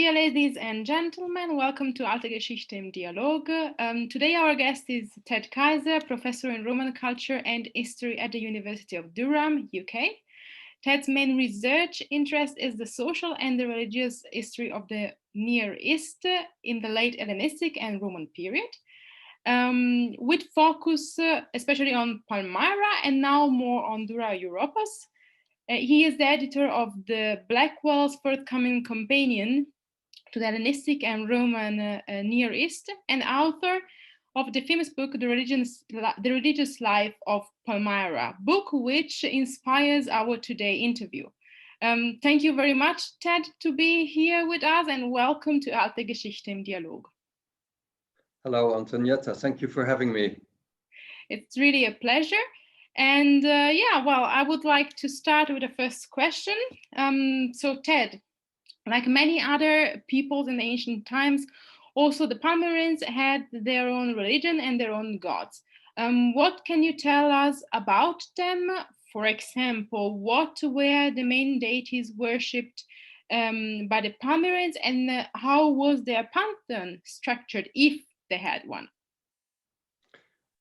Dear ladies and gentlemen, welcome to Alte Geschichte im Dialog. Today our guest is Ted Kaizer, professor in Roman culture and history at the University of Durham, UK. Ted's main research interest is the social and the religious history of the Near East in the late Hellenistic and Roman period, with focus especially on Palmyra and now more on Dura Europos. He is the editor of the Blackwell's forthcoming companion to the Hellenistic and Roman Near East, and author of the famous book, The Religious Life of Palmyra, book which inspires our today interview. Thank you very much, Ted, to be here with us, and welcome to Alte Geschichte im Dialog. Hello, Antonietta. Thank you for having me. It's really a pleasure. And I would like to start with the first question. So Ted, like many other peoples in the ancient times, also the Palmyrans had their own religion and their own gods. What can you tell us about them? For example, what were the main deities worshipped by the Palmyrans, and how was their pantheon structured, if they had one?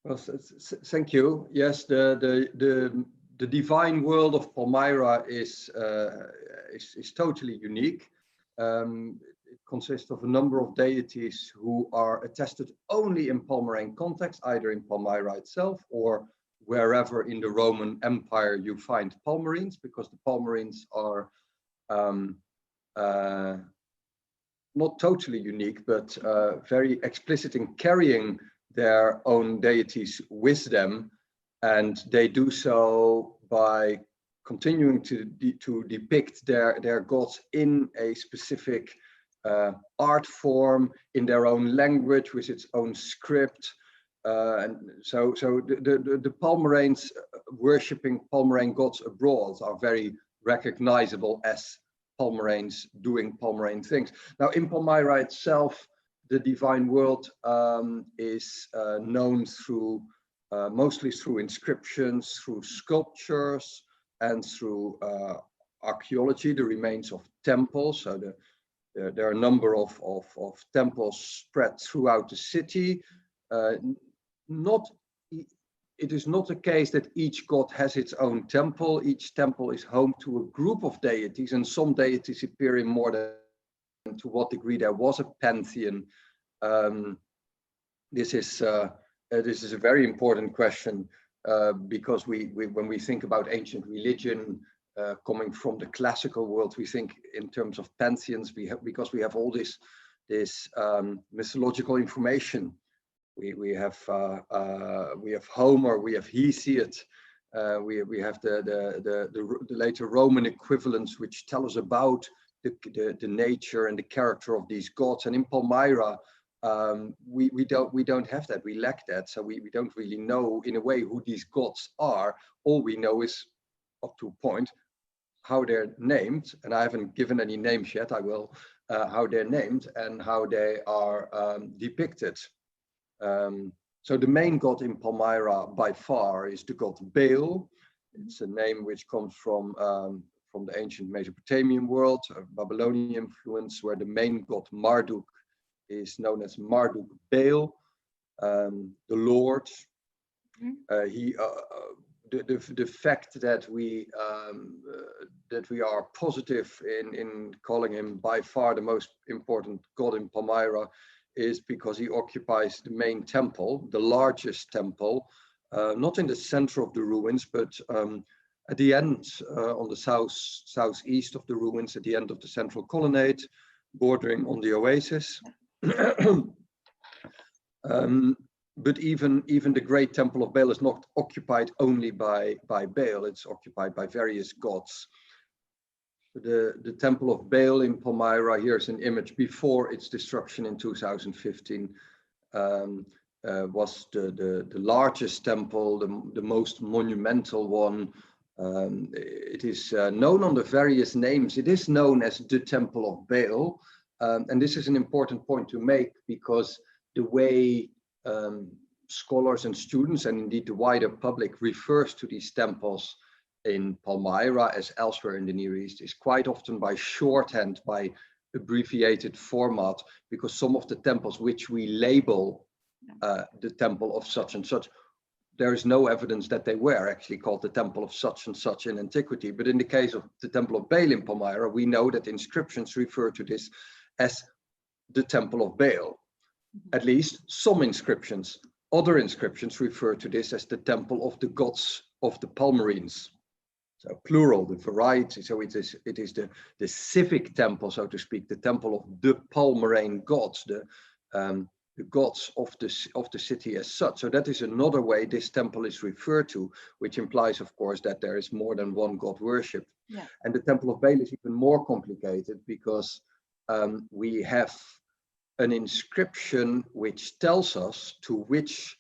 Well, thank you. Yes, the divine world of Palmyra is totally unique. It consists of a number of deities who are attested only in Palmyrene context, either in Palmyra itself or wherever in the Roman Empire you find Palmyrenes, because the Palmyrenes are not totally unique, but very explicit in carrying their own deities with them, and they do so by continuing to depict their gods in a specific art form, in their own language, with its own script. And so the Palmyrenes worshipping Palmyrene gods abroad are very recognizable as Palmyrenes doing Palmyrene things. Now, in Palmyra itself, the divine world is known through mostly through inscriptions, through sculptures, and through archaeology, the remains of temples. So there are a number of temples spread throughout the city. It is not the case that each god has its own temple. Each temple is home to a group of deities, and some deities appear in more than to what degree there was a pantheon. This is a very important question because when we think about ancient religion coming from the classical world, we think in terms of pantheons. Because we have all this mythological information. We have Homer, we have Hesiod, we have the later Roman equivalents which tell us about the nature and the character of these gods. And in Palmyra, we don't have that. We lack that. So we don't really know in a way who these gods are. All we know is, up to a point, how they're named. And I haven't given any names yet. I will. How they're named and how they are depicted. So the main god in Palmyra by far is the god Baal. It's a name which comes from the ancient Mesopotamian world, Babylonian influence, where the main god Marduk is known as Marduk Baal, the Lord. The fact that we are positive in calling him by far the most important god in Palmyra is because he occupies the main temple, the largest temple, not in the center of the ruins, but at the end, on the southeast of the ruins, at the end of the central colonnade, bordering on the oasis. But even the great temple of Baal is not occupied only by Baal, it's occupied by various gods. The temple of Baal in Palmyra, here's an image before its destruction in 2015, was the largest temple, the most monumental one. It is known under various names. It is known as the Temple of Baal. And this is an important point to make, because the way scholars and students, and indeed the wider public, refers to these temples in Palmyra as elsewhere in the Near East is quite often by shorthand, by abbreviated format, because some of the temples which we label the temple of such and such, there is no evidence that they were actually called the temple of such and such in antiquity. But in the case of the temple of Baal in Palmyra, we know that inscriptions refer to this as the temple of Baal. At least some inscriptions. Other inscriptions refer to this as the temple of the gods of the Palmyrenes. So plural, the variety. So it is the civic temple, so to speak, the temple of the Palmyrene gods, the gods of the city as such. So that is another way this temple is referred to, which implies, of course, that there is more than one god worshipped. Yeah. And the temple of Baal is even more complicated, because we have an inscription which tells us to which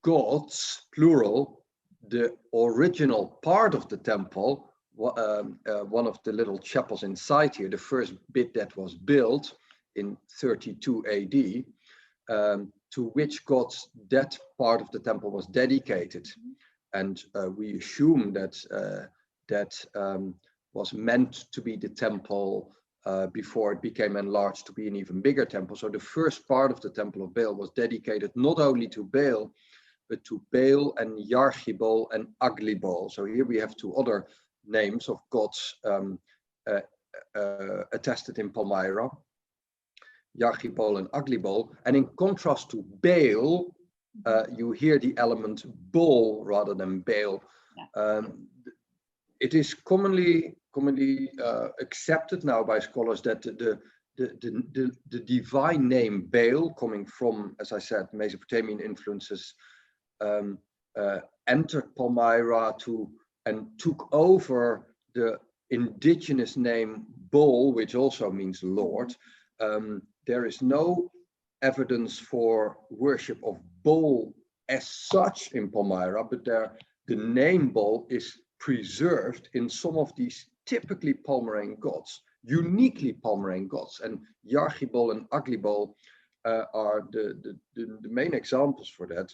gods, plural, the original part of the temple, one of the little chapels inside here, the first bit that was built in 32 AD, to which gods that part of the temple was dedicated. And we assume that that was meant to be the temple before it became enlarged to be an even bigger temple. So the first part of the temple of Baal was dedicated not only to Baal, but to Baal and Yargibal and Aglibal. So here we have two other names of gods attested in Palmyra, Yargibal and Aglibal. And in contrast to Baal, you hear the element Baal rather than Baal. It is commonly accepted now by scholars that the divine name Baal, coming from, as I said, Mesopotamian influences, entered Palmyra and took over the indigenous name Baal, which also means Lord. There is no evidence for worship of Baal as such in Palmyra, but the name Baal is preserved in some of these typically Palmyrene gods, uniquely Palmyrene gods, and Yargibal and Aglibal are the main examples for that.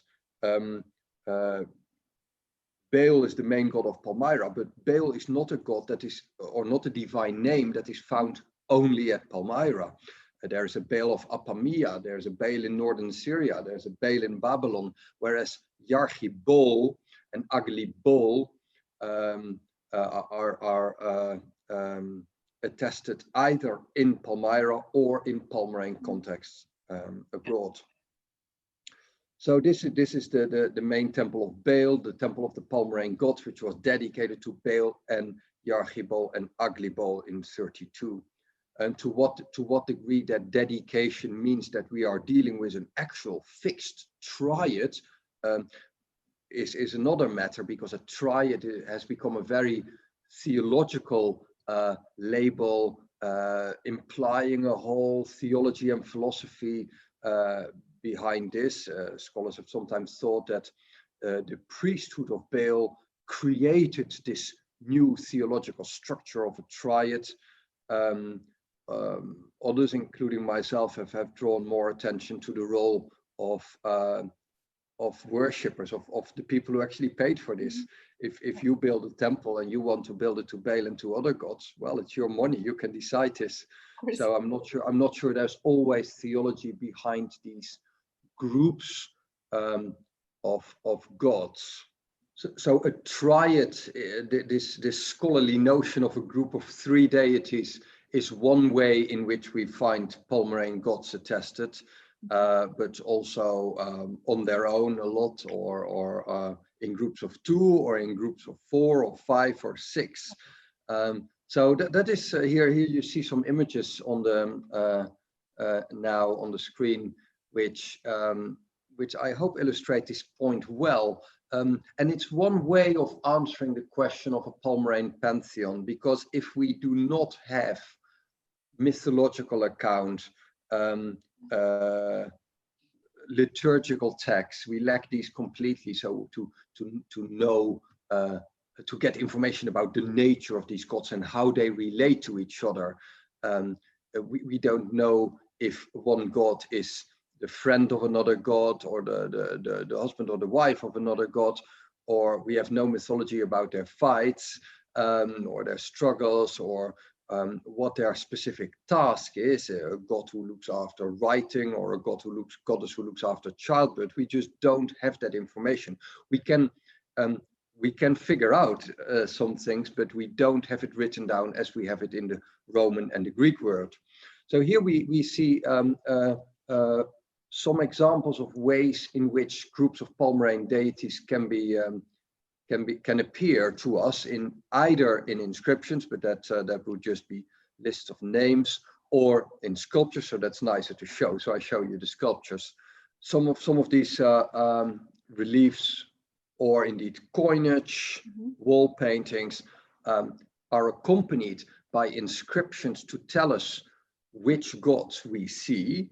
Baal is the main god of Palmyra, but Baal is not a god that is, or not a divine name that is found only at Palmyra. There is a Baal of Apamea, there's a Baal in northern Syria, there's a Baal in Babylon, whereas Yargibal and Aglibal are attested either in Palmyra or in Palmyrene contexts abroad. So this is the main temple of Baal, the temple of the Palmyrene gods, which was dedicated to Baal and Yargibal and Aglibal in 32. And to what degree that dedication means that we are dealing with an actual fixed triad is another matter, because a triad has become a very theological label, implying a whole theology and philosophy behind this. Scholars have sometimes thought that the priesthood of Baal created this new theological structure of a triad. Others, including myself, have drawn more attention to the role of worshippers, of the people who actually paid for this. If you build a temple and you want to build it to Baal and to other gods, well, it's your money, you can decide this. So I'm not sure there's always theology behind these groups of gods. So a triad, this scholarly notion of a group of three deities, is one way in which we find Palmyrene gods attested, but also on their own a lot, or in groups of two, or in groups of 4 or 5 or 6. So that is here you see some images on the now on the screen, which I hope illustrate this point well. And it's one way of answering the question of a Palmyrene pantheon, because if we do not have mythological account, liturgical texts, we lack these completely. So to know, to get information about the nature of these gods and how they relate to each other, we don't know if one god is the friend of another god, or the husband or the wife of another god, or we have no mythology about their fights, or their struggles, or what their specific task is, a god who looks after writing or a goddess who looks after childbirth. We just don't have that information. We can figure out some things, but we don't have it written down as we have it in the Roman and the Greek world. So here we see some examples of ways in which groups of Palmyrene deities can appear to us in either in inscriptions, but that would just be lists of names, or in sculptures. So that's nicer to show. So I show you the sculptures. Some of these reliefs, or indeed coinage, wall paintings, are accompanied by inscriptions to tell us which gods we see.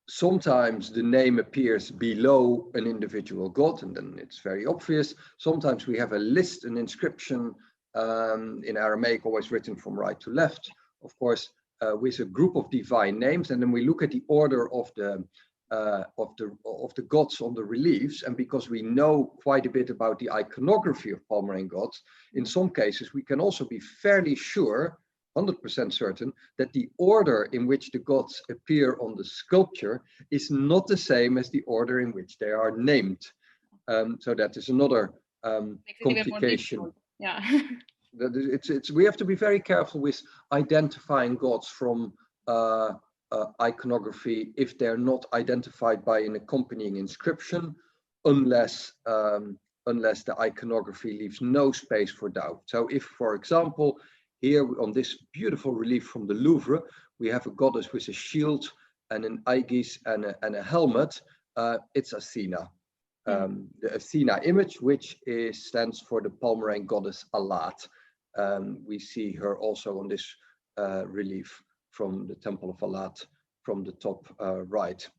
Sometimes the name appears below an individual god, and then it's very obvious. Sometimes we have a list, an inscription in Aramaic, always written from right to left, of course, with a group of divine names, and then we look at the order of the gods on the reliefs. And because we know quite a bit about the iconography of Palmyrene gods, in some cases we can also be fairly sure, 100% certain, that the order in which the gods appear on the sculpture is not the same as the order in which they are named. So that is another complication. Yeah. We have to be very careful with identifying gods from iconography if they're not identified by an accompanying inscription, unless the iconography leaves no space for doubt. So if, for example, here on this beautiful relief from the Louvre, we have a goddess with a shield and an aegis and a helmet. It's Athena. The Athena image, which stands for the Palmyrene goddess Alat. We see her also on this relief from the Temple of Alat from the top right.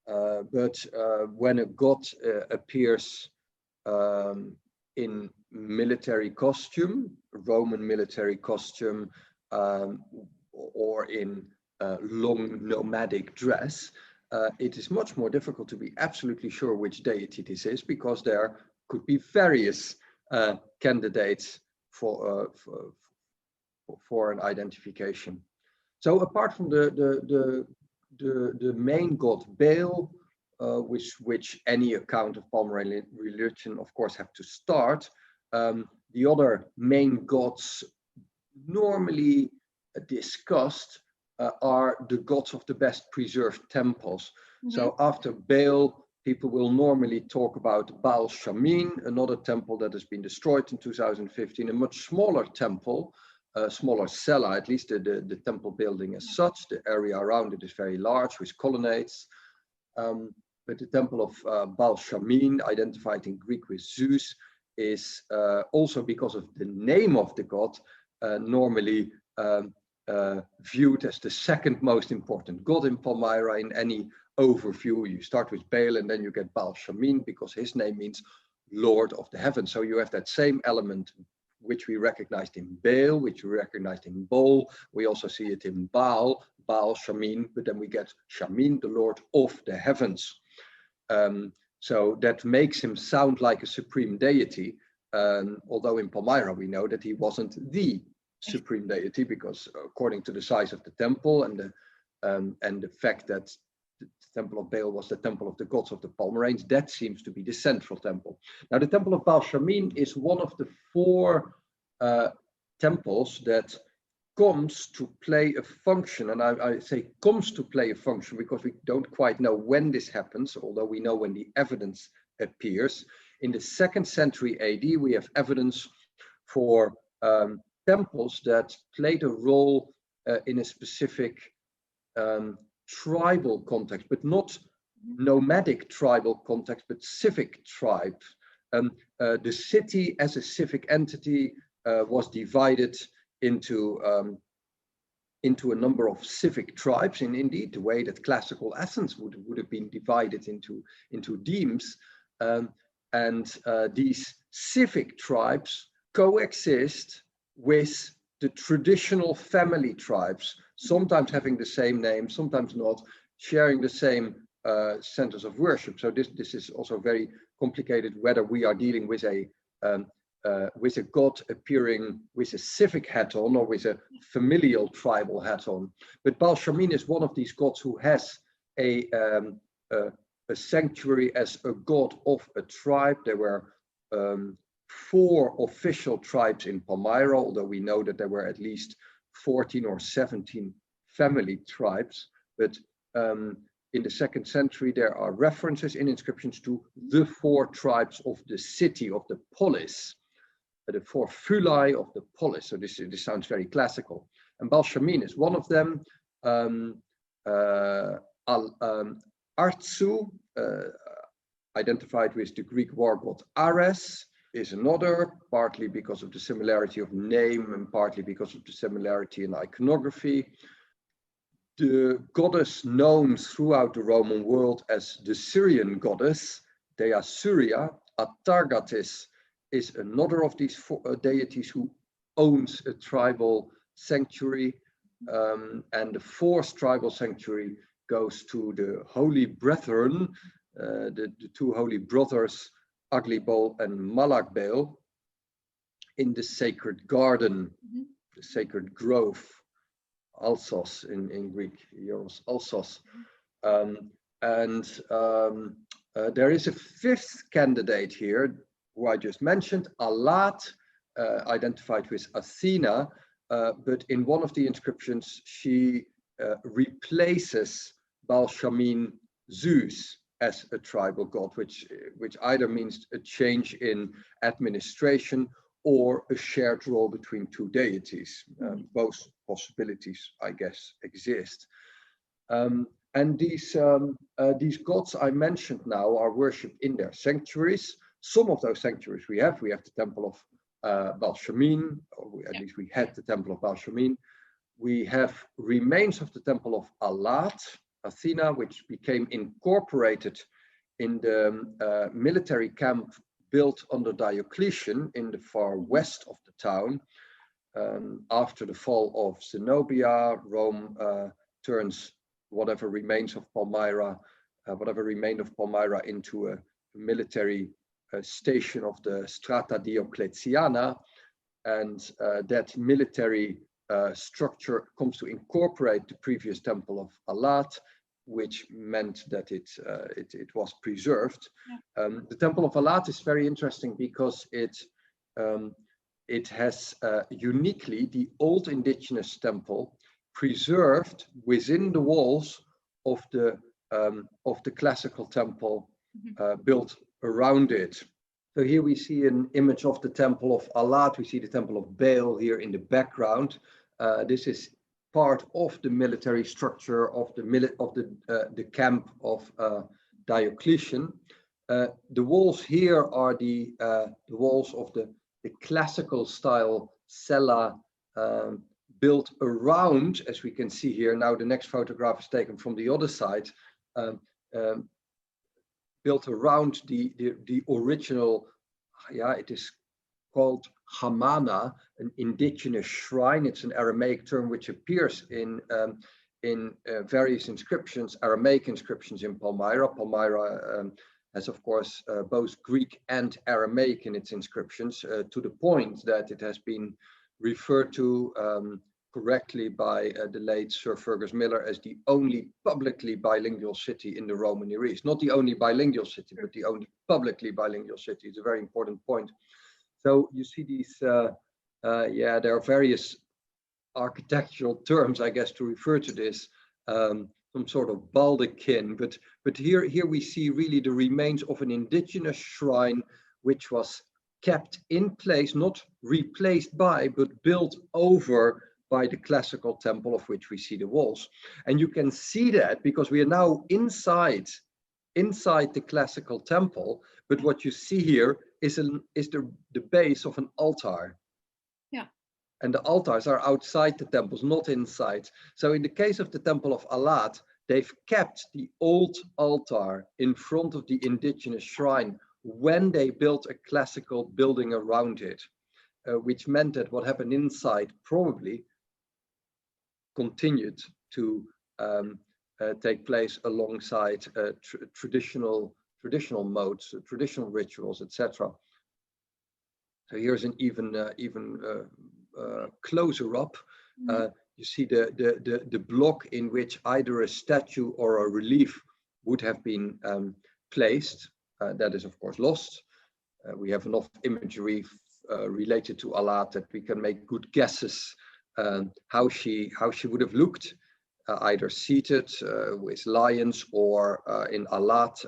But when a god appears in military costume, Roman military costume, or in long nomadic dress, it is much more difficult to be absolutely sure which deity this is, because there could be various candidates for an identification. So apart from the main god Baal, which any account of Palmyrene religion, of course, have to start, the other main gods normally discussed are the gods of the best preserved temples. So after Baal, people will normally talk about Baal Shamin, another temple that has been destroyed in 2015, a much smaller temple, smaller cella, at least the temple building as such. The area around it is very large with colonnades. But the temple of Baal Shamin, identified in Greek with Zeus, is also, because of the name of the god, normally viewed as the second most important god in Palmyra. In any overview, you start with Baal and then you get Baal Shamin, because his name means Lord of the Heavens. So you have that same element which we recognized in Baal, which we recognized in Baal. We also see it in Baal, Baal Shamin, but then we get Shamin, the Lord of the Heavens. So that makes him sound like a supreme deity, although in Palmyra we know that he wasn't the supreme deity, because according to the size of the temple and the fact that the temple of Baal was the temple of the gods of the Palmyrenes, that seems to be the central temple. Now the temple of Baal Shamin is one of the 4 temples that comes to play a function, and I say comes to play a function because we don't quite know when this happens, although we know when the evidence appears. In the 2nd century AD, we have evidence for temples that played a role in a specific tribal context, but not nomadic tribal context, but civic tribe. The city as a civic entity was divided into a number of civic tribes, and indeed the way that classical Athens would have been divided into demes, and these civic tribes coexist with the traditional family tribes, sometimes having the same name, sometimes not, sharing the same centers of worship. So this is also very complicated, whether we are dealing with a with a god appearing with a civic hat on or with a familial tribal hat on. But Palmyrene is one of these gods who has a sanctuary as a god of a tribe. There were 4 official tribes in Palmyra, although we know that there were at least 14 or 17 family tribes. But in the 2nd century, there are references in inscriptions to the 4 tribes of the city, of the polis, the 4 phylae of the polis. So this sounds very classical. And Palmyrene is one of them. Artsu, identified with the Greek war god Ares, is another, partly because of the similarity of name and partly because of the similarity in iconography. The goddess known throughout the Roman world as the Syrian goddess, Dea Syria, Atargatis, is another of these 4 deities who owns a tribal sanctuary. And the 4th tribal sanctuary goes to the holy brethren, the 2 holy brothers, Aglibol and Malakbel, in the sacred garden, the sacred grove, Alsos in Greek, Eros Alsos. There is a 5th candidate here, who I just mentioned, Alat, identified with Athena, but in one of the inscriptions, she replaces Balshamin Zeus as a tribal god, which either means a change in administration or a shared role between 2 deities. Both possibilities, I guess, exist. And these gods I mentioned now are worshipped in their sanctuaries. Some of those sanctuaries we have the temple of Balshamin, or at least we had the temple of Balshamin. We have remains of the temple of Alat, Athena, which became incorporated in the military camp built under Diocletian in the far west of the town. After the fall of Zenobia, Rome turns whatever remains of Palmyra into a military station of the Strata Diocletiana, and that military structure comes to incorporate the previous temple of Alat, which meant that it was preserved. The temple of Alat is very interesting because it has uniquely the old indigenous temple preserved within the walls of the classical temple built around it. So here we see an image of the temple of Alat. We see the temple of Baal here in the background. This is part of the military structure of the camp of Diocletian. The walls here are the walls of the classical style cella built around, as we can see here. Now the next photograph is taken from the other side. Built around the original, it is called Hamana, an indigenous shrine. It's an Aramaic term which appears in various inscriptions, Aramaic inscriptions in Palmyra. Palmyra has, of course, both Greek and Aramaic in its inscriptions, to the point that it has been referred to correctly by the late Sir Fergus Miller as the only publicly bilingual city in the Roman Near East. Not the only bilingual city, but the only publicly bilingual city. It's a very important point. So you see these, there are various architectural terms, I guess, to refer to this, some sort of baldachin, but here we see really the remains of an indigenous shrine, which was kept in place, not replaced by, but built over by the classical temple of which we see the walls. And you can see that because we are now inside the classical temple, but what you see here is the base of an altar. Yeah. And the altars are outside the temples, not inside. So in the case of the temple of Alat, they've kept the old altar in front of the indigenous shrine when they built a classical building around it, which meant that what happened inside probably continued to take place alongside traditional modes, traditional rituals, etc. So here's an even closer up. You see the block in which either a statue or a relief would have been placed. That is, of course, lost. We have enough imagery related to Alat that we can make good guesses how she would have looked, either seated with lions or in Alat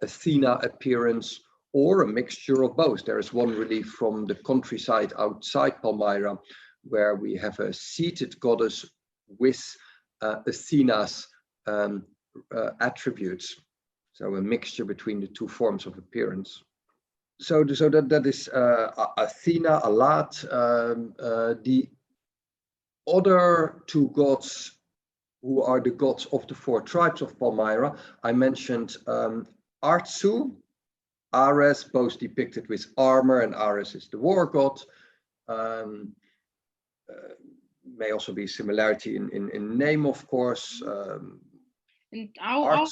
Athena appearance, or a mixture of both. There is one relief from the countryside outside Palmyra where we have a seated goddess with Athena's attributes. So a mixture between the two forms of appearance. So that is Athena, Alat. The other two gods who are the gods of the four tribes of Palmyra, I mentioned Artsu, Ares, both depicted with armor, and Ares is the war god. May also be similarity in name, of course. And how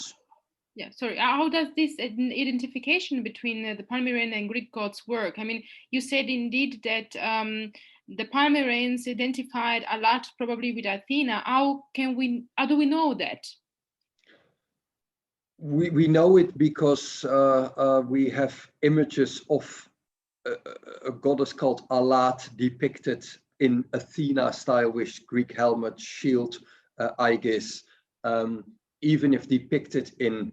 does this identification between the Palmyrene and Greek gods work? I mean, you said indeed that the Palmyrenes identified a lot probably with Athena. How do we know that? We know it because we have images of a goddess called Alat depicted in Athena style with Greek helmet, shield, aegis, even if depicted in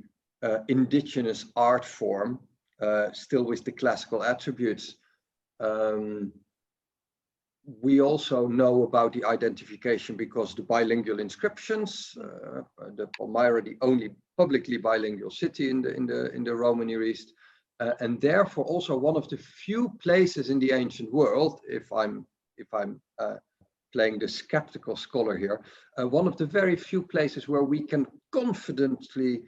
indigenous art form, still with the classical attributes. We also know about the identification because the bilingual inscriptions, the Palmyra, the only publicly bilingual city in the Roman Near East, and therefore also one of the few places in the ancient world, if I'm playing the skeptical scholar here, one of the very few places where we can confidently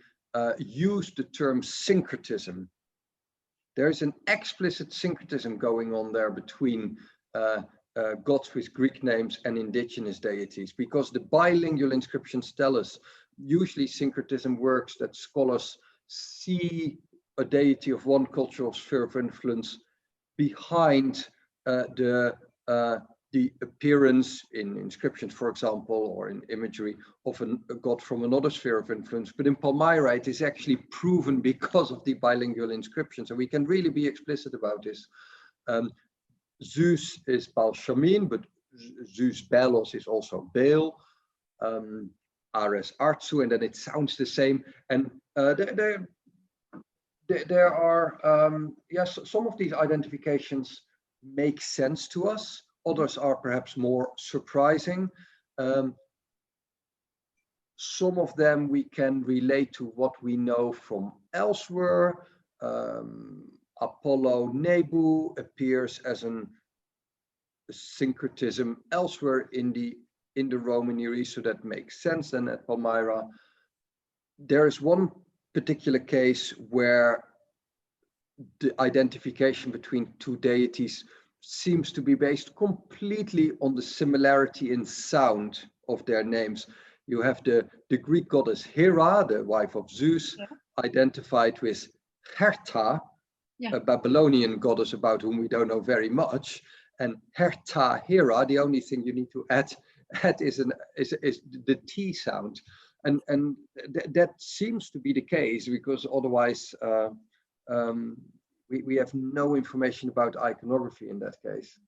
use the term syncretism. There is an explicit syncretism going on there between gods with Greek names and indigenous deities, because the bilingual inscriptions tell us usually syncretism works that scholars see a deity of one cultural sphere of influence behind the appearance in inscriptions, for example, or in imagery of a god from another sphere of influence. But in Palmyra, it is actually proven because of the bilingual inscription. So we can really be explicit about this. Zeus is Baal Shamin, but Zeus Belos is also Baal. Ares Artsu, and then it sounds the same. And there are, yes, some of these identifications make sense to us. Others are perhaps more surprising. Some of them we can relate to what we know from elsewhere. Apollo Nebu appears as a syncretism elsewhere in the Roman Near East, so that makes sense then at Palmyra. There is one particular case where the identification between two deities seems to be based completely on the similarity in sound of their names. You have the Greek goddess Hera, the wife of Zeus, identified with Herta, a Babylonian goddess about whom we don't know very much. And Herta, Hera, the only thing you need to add is the T sound. And that seems to be the case, because otherwise we have no information about iconography in that case.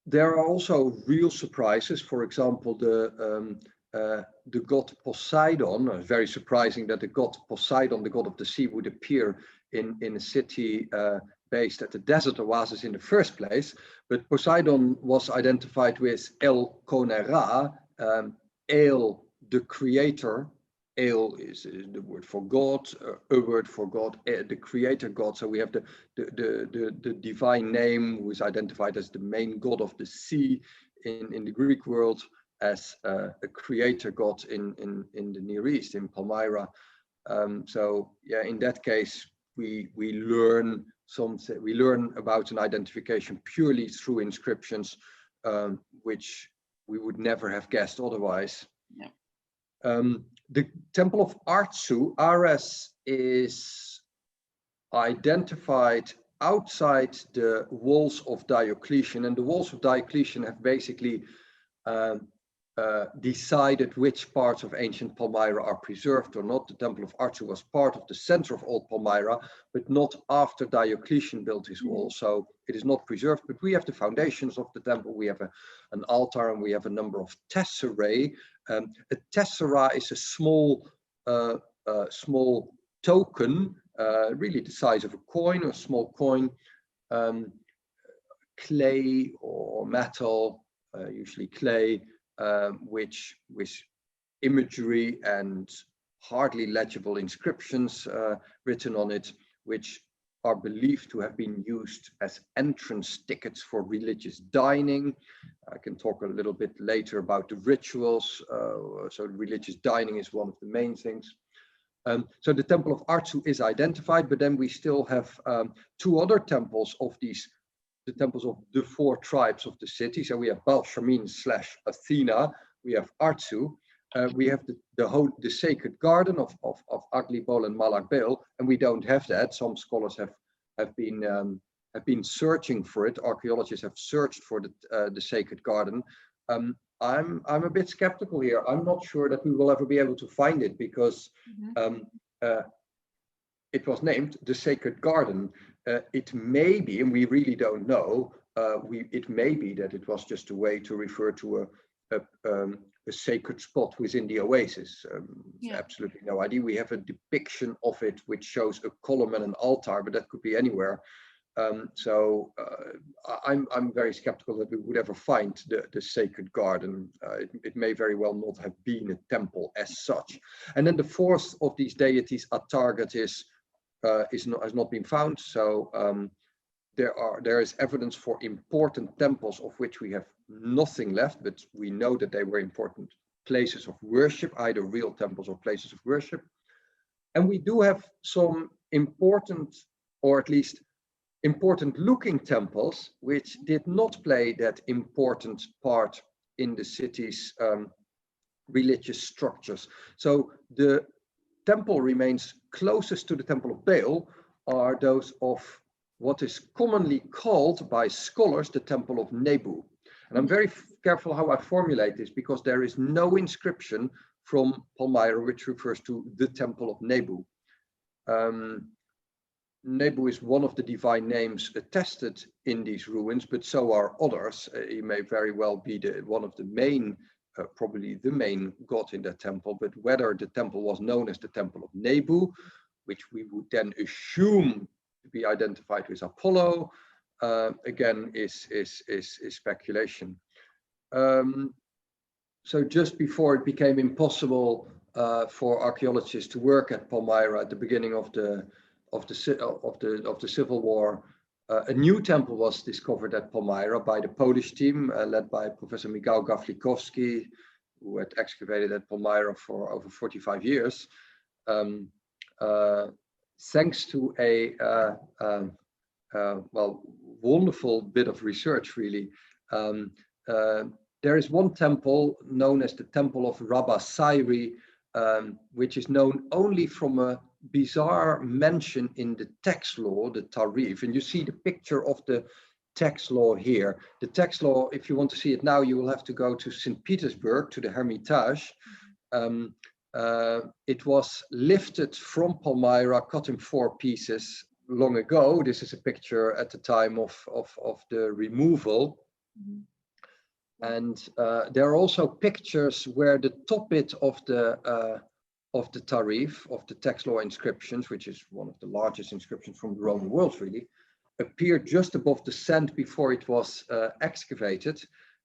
There are also real surprises. For example, the god Poseidon. Very surprising that the god Poseidon, the god of the sea, would appear in a city based at the desert oasis in the first place. But Poseidon was identified with El Konera, El, the creator. El is the word for God, a word for God, the creator God. So we have the divine name, who is identified as the main god of the sea in the Greek world, as a creator god in the Near East, in Palmyra. So yeah, in that case, we learn about an identification purely through inscriptions, which we would never have guessed otherwise. Yeah. The temple of Artsu, Ares is identified outside the walls of Diocletian, and the walls of Diocletian have basically decided which parts of ancient Palmyra are preserved or not. The Temple of Artu was part of the center of old Palmyra, but not after Diocletian built his wall. So it is not preserved, but we have the foundations of the temple. We have an altar, and we have a number of tesserae. A tessera is a small token, really the size of a coin, a small coin, clay or metal, usually clay, which with imagery and hardly legible inscriptions written on it, which are believed to have been used as entrance tickets for religious dining. I can talk a little bit later about the rituals. So religious dining is one of the main things. So the Temple of Artu is identified, but then we still have two other temples of these, the temples of the four tribes of the city. So we have Palmyrene/Athena, we have Artu, we have the sacred garden of Aglibol and Malagbel, and we don't have that. Some scholars have been searching for it. Archaeologists have searched for the sacred garden. I'm a bit skeptical here. I'm not sure that we will ever be able to find it, because it was named the Sacred Garden. It may be, and we really don't know, it may be that it was just a way to refer to a sacred spot within the oasis. Absolutely no idea. We have a depiction of it which shows a column and an altar, but that could be anywhere. So I'm very skeptical that we would ever find the sacred garden. It may very well not have been a temple as such. And then the fourth of these deities, Atargatis, has not been found. So there is evidence for important temples of which we have nothing left, but we know that they were important places of worship, either real temples or places of worship. And we do have some important, or at least important looking temples, which did not play that important part in the city's religious structures. So the temple remains closest to the Temple of Baal are those of what is commonly called by scholars the Temple of Nebu. And I'm very careful how I formulate this, because there is no inscription from Palmyra which refers to the Temple of Nebu. Nebu is one of the divine names attested in these ruins, but so are others. He may very well be one of the main, probably the main god in that temple, but whether the temple was known as the Temple of Nebu, which we would then assume to be identified with Apollo, again is speculation. So just before it became impossible for archaeologists to work at Palmyra at the beginning of the Civil War, a new temple was discovered at Palmyra by the Polish team led by Professor Michał Gawlikowski, who had excavated at Palmyra for over 45 years. Thanks to a wonderful bit of research, really. There is one temple known as the Temple of Rabba Sairi, which is known only from a bizarre mention in the tax law, the Tarif. And you see the picture of the tax law here. The tax law, if you want to see it now, you will have to go to St. Petersburg, to the Hermitage. It was lifted from Palmyra, cut in 4 pieces long ago. This is a picture at the time of the removal. And there are also pictures where the top bit of the Tarif, of the tax law inscriptions, which is one of the largest inscriptions from the Roman world, really, appeared just above the sand before it was excavated.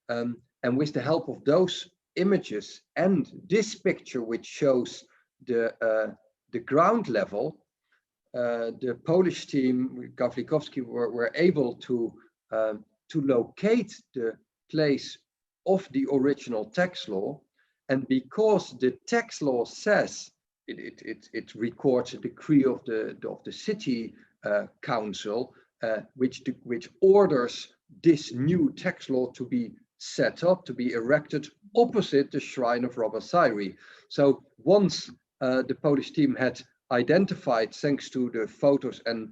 And with the help of those images and this picture, which shows the ground level, the Polish team, Gawlikowski, were able to locate the place of the original tax law. And because the tax law says it records a decree of the city council, which orders this new tax law to be set up, to be erected opposite the shrine of Rabba Sairi. So once the Polish team had identified thanks to the photos and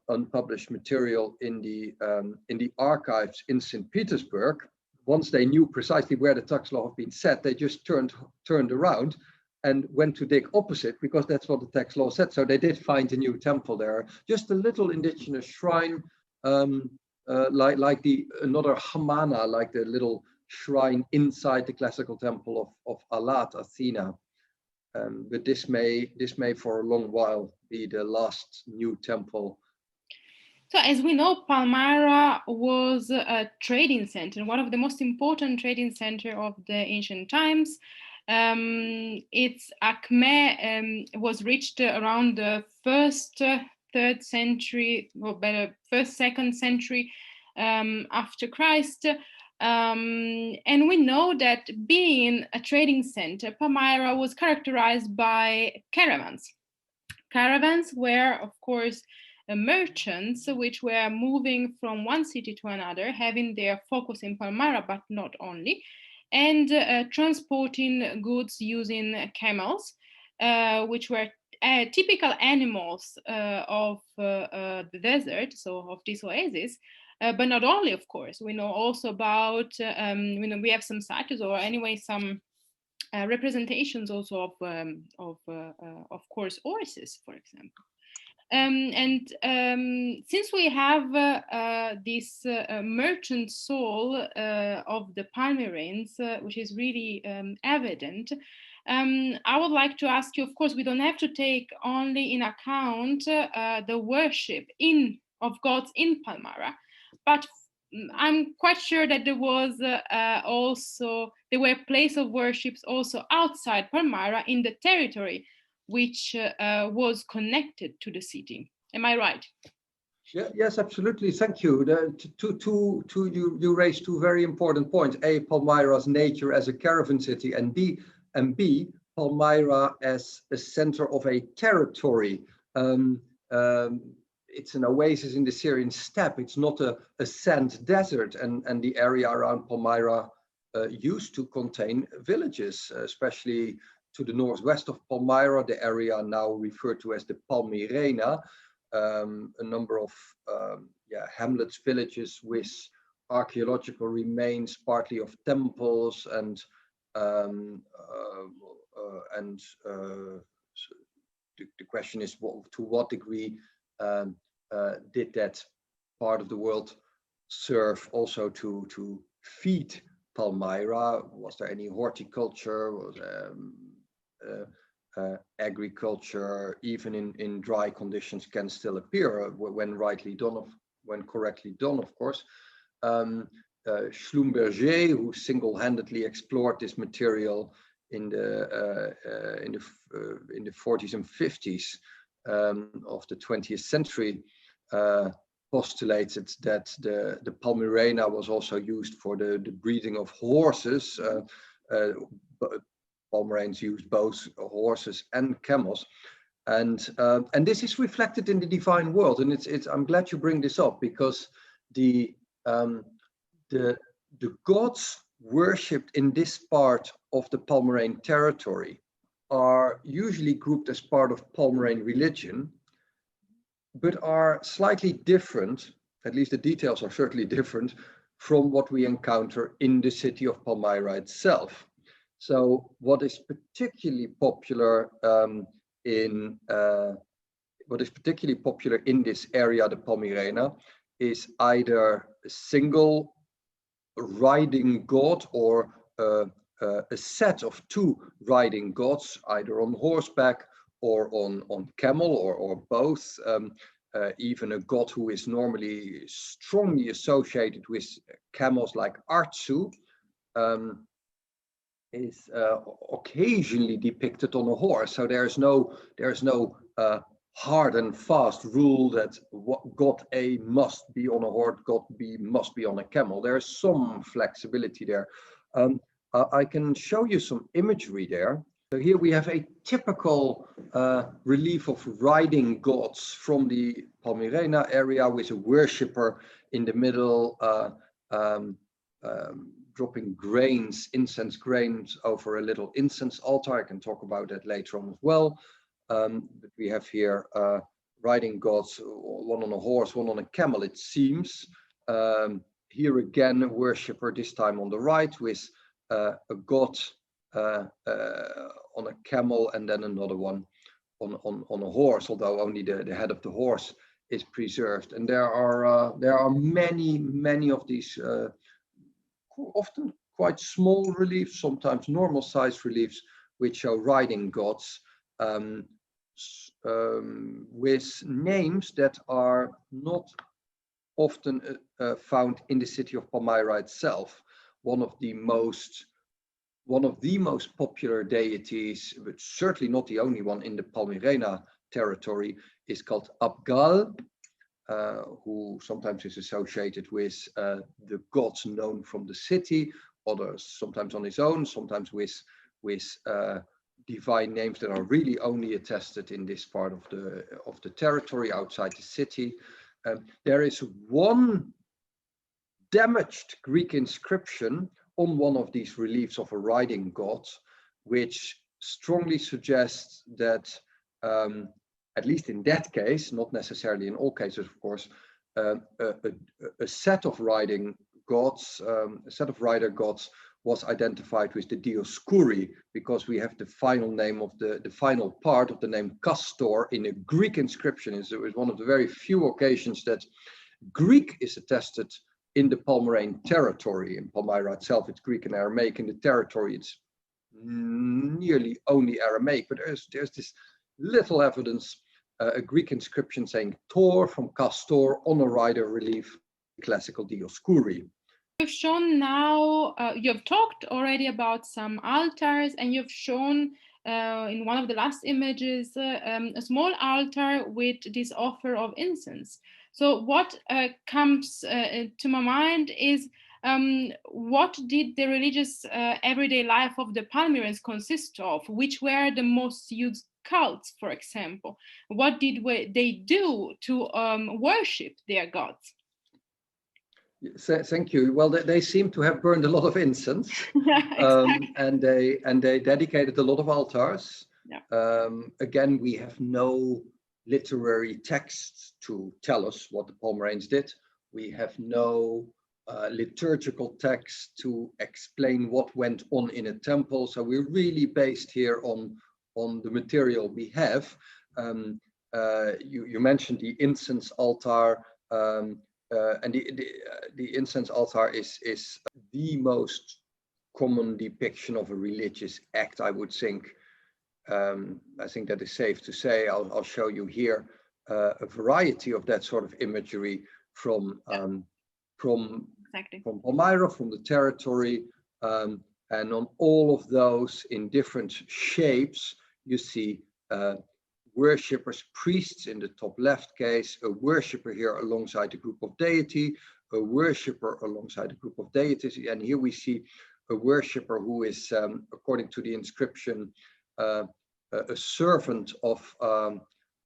unpublished material in the archives in St. Petersburg. Once they knew precisely where the tax law had been set, they just turned around and went to dig opposite, because that's what the tax law said. So they did find a new temple there, just a little indigenous shrine, like another Hamana, like the little shrine inside the classical temple of Alat, Athena. But this may for a long while be the last new temple. So as we know, Palmyra was a trading center, one of the most important trading center of the ancient times. Its acme was reached around the first, 3rd century, or better, first, 2nd century after Christ. And we know that being a trading center, Palmyra was characterized by caravans. Caravans were, of course, merchants which were moving from one city to another, having their focus in Palmyra, but not only, and transporting goods using camels, which were typical animals of the desert, so of this oasis. But not only, of course. We know also about, we have some statues, or anyway, some representations also of course, horses, for example. Since we have this merchant soul of the Palmyrenes, which is really evident, I would like to ask you, of course, we don't have to take only in account the worship of gods in Palmyra, but I'm quite sure that there were places of worships also outside Palmyra in the territory which was connected to the city. Am I right? Yeah, yes, absolutely. Thank you. You raised two very important points: A, Palmyra's nature as a caravan city, and B, Palmyra as a center of a territory. It's an oasis in the Syrian steppe. It's not a sand desert, and the area around Palmyra used to contain villages, especially to the northwest of Palmyra, the area now referred to as the Palmyrene, a number of hamlets, villages with archaeological remains, partly of temples, and the question is, to what degree did that part of the world serve also to feed Palmyra? Was there any horticulture? Was agriculture, even in dry conditions, can still appear when correctly done, of course. Schlumberger, who single-handedly explored this material in the 40s and 50s of the 20th century, postulated that the Palmyrene was also used for the breeding of horses. Palmyrenes used both horses and camels, and this is reflected in the divine world. And I'm glad you bring this up, because the gods worshipped in this part of the Palmyrene territory are usually grouped as part of Palmyrene religion, but are slightly different, at least the details are certainly different, from what we encounter in the city of Palmyra itself. So what is particularly popular in this area, the Palmyrene, is either a single riding god or a set of two riding gods, either on horseback or on camel, or both. Even a god who is normally strongly associated with camels, like Artsu, is occasionally depicted on a horse. So there's no hard and fast rule that God A must be on a horse, God B must be on a camel. There's some flexibility there. I can show you some imagery there. So here we have a typical relief of riding gods from the Palmyrene area, with a worshipper in the middle, dropping grains, incense grains, over a little incense altar. I can talk about that later on as well. But we have here riding gods, one on a horse, one on a camel, it seems. Here again, a worshipper, this time on the right, with a god on a camel, and then another one on a horse, although only the head of the horse is preserved. And there are many of these often quite small reliefs, sometimes normal size reliefs, which show riding gods with names that are not often found in the city of Palmyra itself. One of the most popular deities, but certainly not the only one in the Palmyrene territory, is called Abgal, who sometimes is associated with the gods known from the city, others sometimes on his own, sometimes with divine names that are really only attested in this part of the territory outside the city. There is one damaged Greek inscription on one of these reliefs of a riding god, which strongly suggests that, at least in that case, not necessarily in all cases, of course, a set of riding gods, a set of rider gods was identified with the Dioscuri, because we have the final name of the final part of the name Castor in a Greek inscription. It's one of the very few occasions that Greek is attested in the Palmyrene territory. In Palmyra itself, it's Greek and Aramaic. In the territory, it's nearly only Aramaic, but there's this little evidence, a Greek inscription saying Tor from Castor on a rider relief, classical Dioscuri. You've shown now, you've talked already about some altars, and you've shown in one of the last images a small altar with this offer of incense. So what comes to my mind is, what did the religious everyday life of the Palmyrans consist of? Which were the most used cults, for example? What did they do to worship their gods? Thank you. Well, they seem to have burned a lot of incense, exactly. and they dedicated a lot of altars. Yeah. Again, we have no literary texts to tell us what the Palmyrenes did. We have no liturgical text to explain what went on in a temple. So we're really based here on the material we have. You mentioned the incense altar. And the incense altar is the most common depiction of a religious act, I would think. I think that is safe to say. I'll show you here a variety of that sort of imagery from Palmyra, from the territory, and on all of those in different shapes, you see worshippers, priests in the top left case, a worshipper here alongside a group of deity, a worshipper alongside a group of deities, and here we see a worshipper who is, according to the inscription, a servant of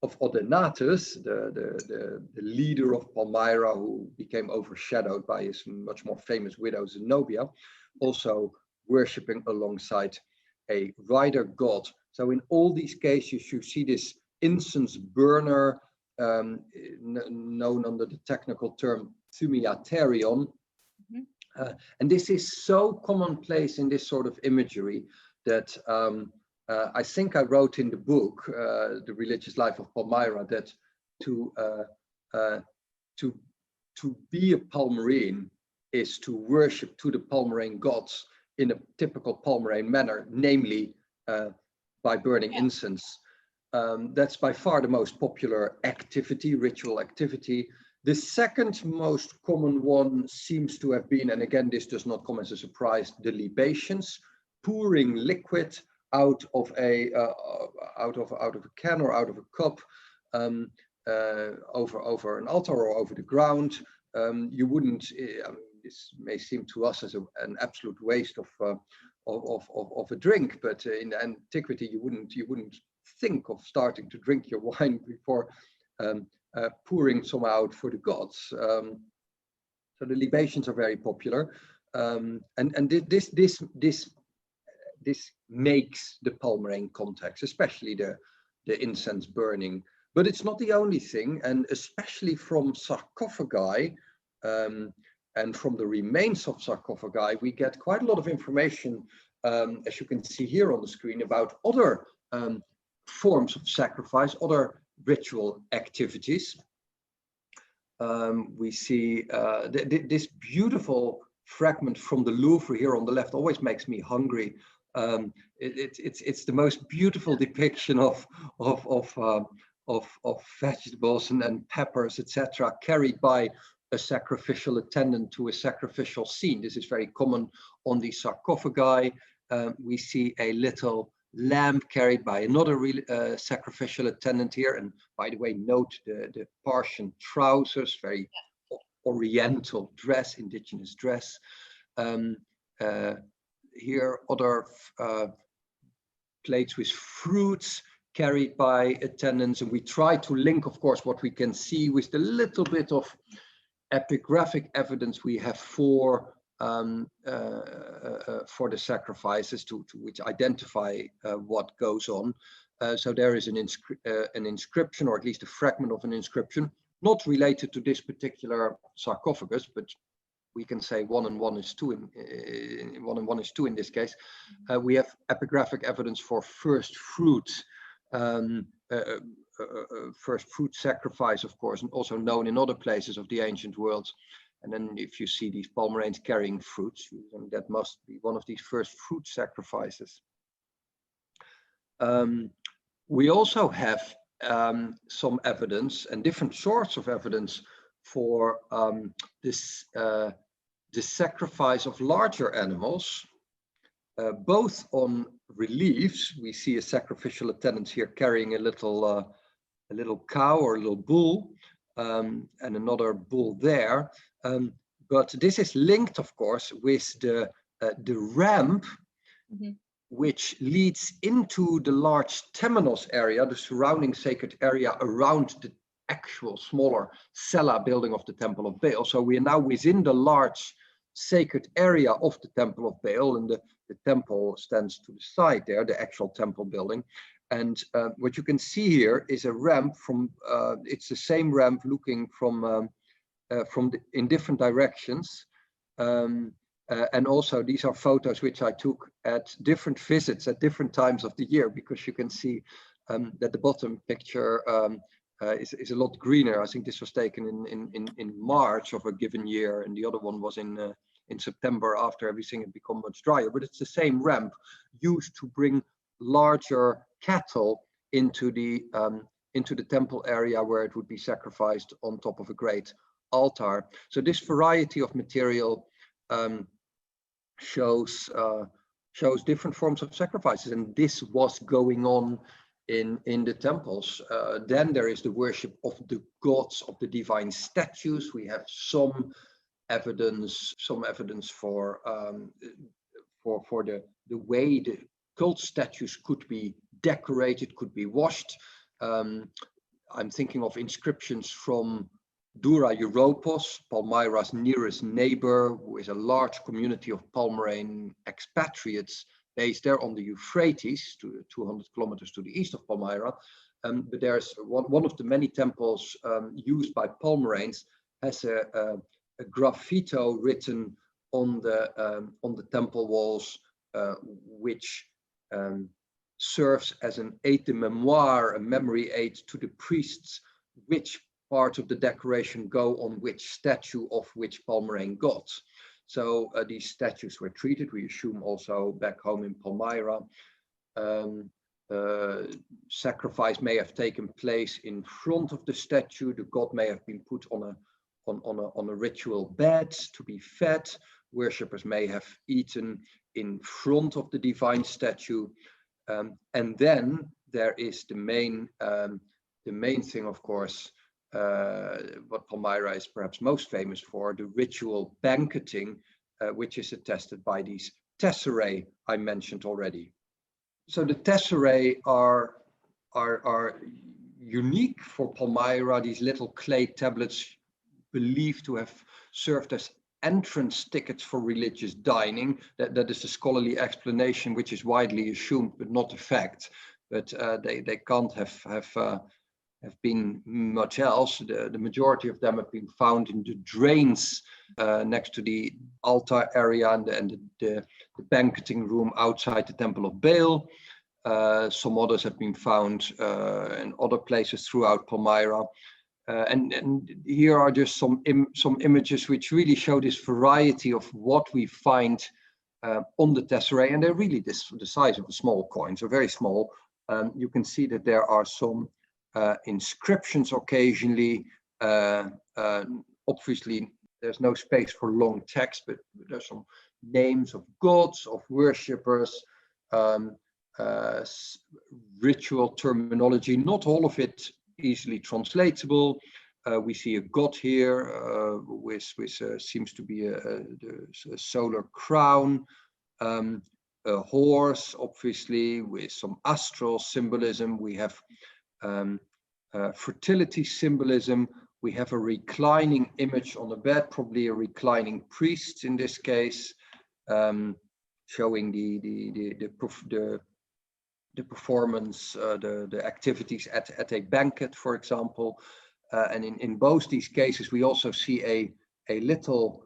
Odenatus, the leader of Palmyra, who became overshadowed by his much more famous widow Zenobia, also worshipping alongside a rider god. So in all these cases, you see this incense burner, known under the technical term Thumiaterion. Mm-hmm. And this is so commonplace in this sort of imagery that I think I wrote in the book, The Religious Life of Palmyra, that to be a Palmyrene is to worship to the Palmyrene gods in a typical Palmyrene manner, namely by burning incense. That's by far the most popular activity, ritual activity. The second most common one seems to have been, and again, this does not come as a surprise, the libations, pouring liquid out of a can or out of a cup over an altar or over the ground. You wouldn't. This may seem to us as an absolute waste of a drink, but in antiquity you wouldn't think of starting to drink your wine before pouring some out for the gods. So the libations are very popular, and this makes the Palmyrene context, especially the the incense burning. But it's not the only thing, and especially from sarcophagi and from the remains of sarcophagi, we get quite a lot of information, as you can see here on the screen, about other forms of sacrifice, other ritual activities. We see this beautiful fragment from the Louvre here on the left always makes me hungry. It's the most beautiful depiction of vegetables and peppers, etc., carried by a sacrificial attendant to a sacrificial scene. This is very common on the sarcophagi. We see a little lamb carried by another sacrificial attendant here. And by the way, note the Persian trousers, very oriental dress, indigenous dress. Here, other plates with fruits carried by attendants. And we try to link, of course, what we can see with the little bit of epigraphic evidence we have for the sacrifices to which identify what goes on. So there is an inscription, or at least a fragment of an inscription, not related to this particular sarcophagus, but we can say 1 and 1 is 2 in 1 and 1 is 2 in this case. We have epigraphic evidence for first fruits, first fruit sacrifice, of course, and also known in other places of the ancient world. And then if you see these Palmyrenes carrying fruits, that must be one of these first fruit sacrifices. We also have some evidence and different sorts of evidence for the sacrifice of larger animals, both on reliefs. We see a sacrificial attendant here carrying a little cow or a little bull, and another bull there. But this is linked, of course, with the ramp, which leads into the large temenos area, the surrounding sacred area around the actual smaller cella building of the Temple of Baal. So we are now within the large sacred area of the Temple of Baal, and the temple stands to the side there, the actual temple building. And what you can see here is a ramp from, it's the same ramp looking from in different directions. And also these are photos which I took at different visits at different times of the year, because you can see that the bottom picture is a lot greener. I think this was taken in March of a given year, and the other one was in September after everything had become much drier. But it's the same ramp used to bring larger cattle into the temple area where it would be sacrificed on top of a great altar. So this variety of material shows different forms of sacrifices, and this was going on in the temples. Then there is the worship of the gods, of the divine statues. We have some evidence for the way the cult statues could be decorated, could be washed. I'm thinking of inscriptions from Dura Europos, Palmyra's nearest neighbor, who is a large community of Palmyrene expatriates based there on the Euphrates, 200 kilometers to the east of Palmyra. But there's one of the many temples used by Palmyrenes has a graffito written on the temple walls, which serves as an aide de memoire, a memory aid to the priests, which part of the decoration go on which statue of which Palmyrene god. So these statues were treated, we assume also back home in Palmyra. Sacrifice may have taken place in front of the statue. The god may have been put on a ritual bed to be fed. Worshippers may have eaten in front of the divine statue. And then there is the main thing, of course, what Palmyra is perhaps most famous for, the ritual banqueting, which is attested by these Tesserae I mentioned already. So the Tesserae are unique for Palmyra. These little clay tablets believed to have served as entrance tickets for religious dining. That is the scholarly explanation, which is widely assumed but not a fact. but they can't have been much else. The majority of them have been found in the drains next to the altar area and the banqueting room outside the Temple of Baal. Some others have been found in other places throughout Palmyra. And here are just some images which really show this variety of what we find on the Tesserae, and they're really the size of a small coin, so very small. You can see that there are some inscriptions occasionally. Obviously, there's no space for long text, but there's some names of gods, of worshippers, ritual terminology, not all of it easily translatable. We see a god here with seems to be a solar crown, a horse, obviously, with some astral symbolism. We have fertility symbolism. We have a reclining image on the bed, probably a reclining priest in this case, showing the performance, the activities at a banquet, for example. And in both these cases, we also see a little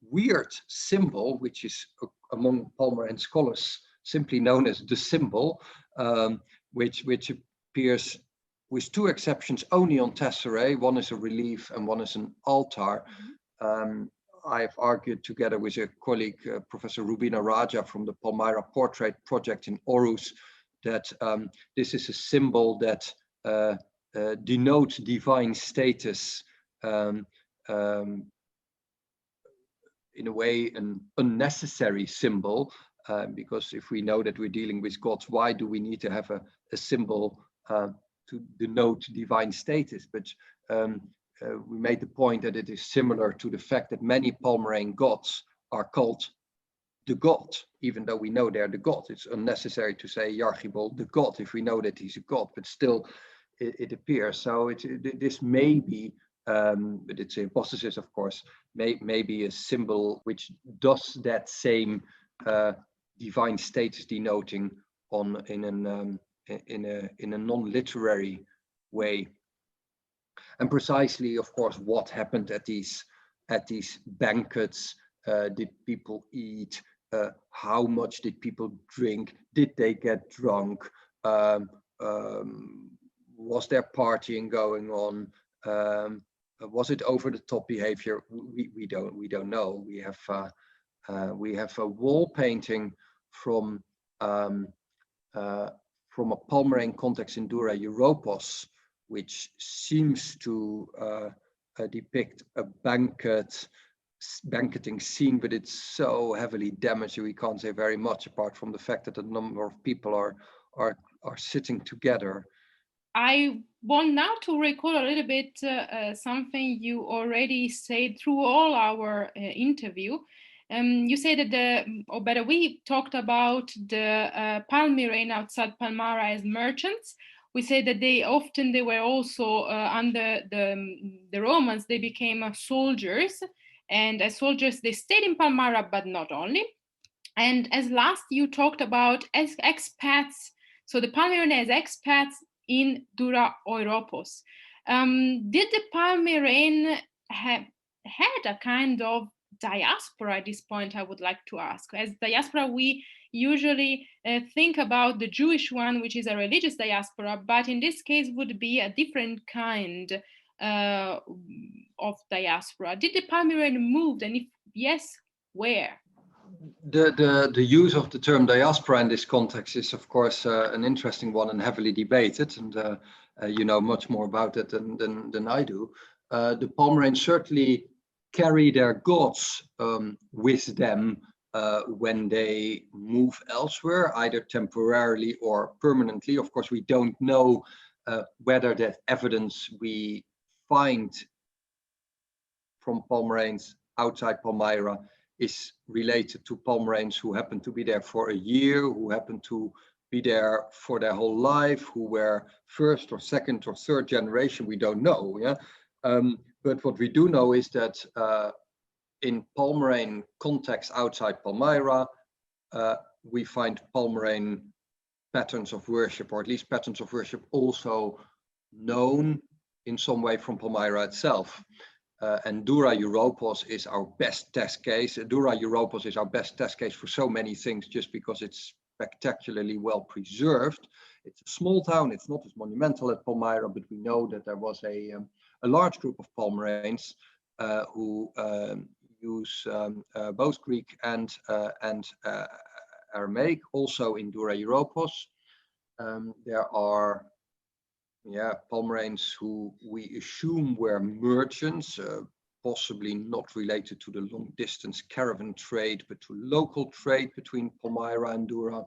weird symbol, which is among Palmyrean scholars simply known as the symbol, which appears, with two exceptions, only on Tesserae. One is a relief and one is an altar. I've argued together with a colleague, Professor Rubina Raja from the Palmyra Portrait Project in Aarhus, that this is a symbol that denotes divine status, in a way an unnecessary symbol, because if we know that we're dealing with gods, why do we need to have a symbol to denote divine status? But we made the point that it is similar to the fact that many Palmyrene gods are called the god, even though we know they're the god. It's unnecessary to say Yargibal the god if we know that he's a god, but still it appears. So this may be, but it's a hypothesis, of course, may be a symbol which does that same divine status denoting in a non-literary way. And precisely, of course, what happened at these banquets? Did people eat? How much did people drink? Did they get drunk? Was there partying going on? Was it over the top behavior? We don't know. We have a wall painting from a Palmyrene context in Dura Europos, which seems to depict a banqueting scene, but it's so heavily damaged that we can't say very much, apart from the fact that a number of people are sitting together. I want now to recall a little bit something you already said through all our interview. You said that we talked about the Palmyrene outside Palmyra as merchants. We said that they were also under the Romans, they became soldiers. And as soldiers, they stayed in Palmyra, but not only. And as last, you talked about as expats. So the Palmyrenes as expats in Dura Europos. Did the Palmyrene had a kind of diaspora at this point? I would like to ask. As diaspora, we usually think about the Jewish one, which is a religious diaspora, but in this case would be a different kind of diaspora. Did the Palmyrene move, and if yes, where? The use of the term diaspora in this context is, of course, an interesting one and heavily debated, and you know much more about it than I do. The Palmyrenes certainly carry their gods with them when they move elsewhere, either temporarily or permanently. Of course, we don't know whether that evidence we find from Palmyrenes outside Palmyra is related to Palmyrenes who happen to be there for a year, who happen to be there for their whole life, who were first or second or third generation. We don't know. Yeah, but what we do know is that in Palmyrene context outside Palmyra, we find Palmyrene patterns of worship, or at least patterns of worship also known in some way from Palmyra itself. And Dura Europos is our best test case. Dura Europos is our best test case for so many things, just because it's spectacularly well preserved. It's a small town, it's not as monumental as Palmyra, but we know that there was a large group of Palmyrenes who use both Greek and Aramaic, also in Dura Europos. There are Palmyrenes who we assume were merchants, possibly not related to the long distance caravan trade, but to local trade between Palmyra and Dura.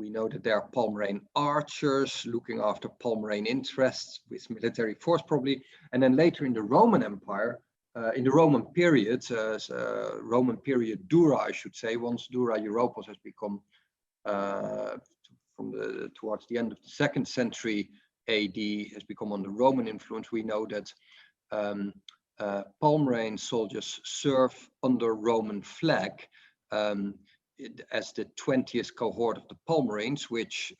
We know that there are Palmyrene archers looking after Palmyrene interests with military force probably. And then later in the Roman Empire, in the Roman period, Dura, I should say, once Dura Europos has become towards the end of the 2nd century AD, has become under Roman influence, we know that Palmyrene soldiers serve under Roman flag as the 20th cohort of the Palmyrenes, which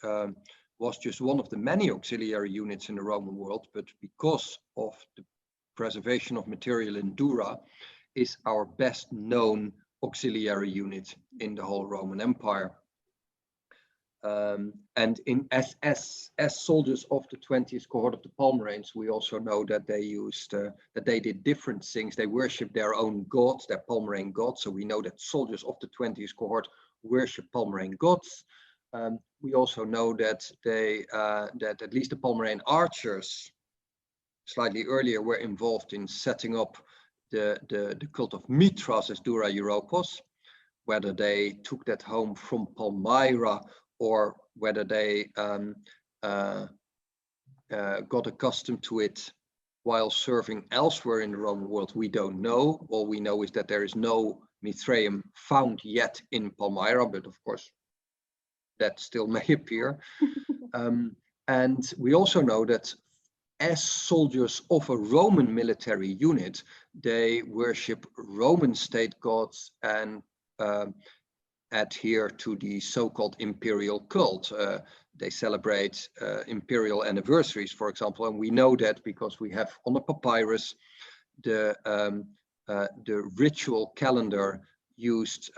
was just one of the many auxiliary units in the Roman world, but because of the preservation of material in Dura, is our best known auxiliary unit in the whole Roman Empire. And as soldiers of the 20th cohort of the Palmyrenes, we also know that they did different things. They worshipped their own gods, their Palmyrene gods. So we know that soldiers of the 20th cohort worship Palmyrene gods. We also know that that at least the Palmyrene archers slightly earlier were involved in setting up the cult of Mithras as Dura Europos. Whether they took that home from Palmyra or whether they got accustomed to it while serving elsewhere in the Roman world, we don't know. All we know is that there is no Mithraeum found yet in Palmyra, but of course that still may appear. And we also know that as soldiers of a Roman military unit, they worship Roman state gods and adhere to the so-called Imperial Cult. They celebrate imperial anniversaries, for example, and we know that because we have on the papyrus the ritual calendar used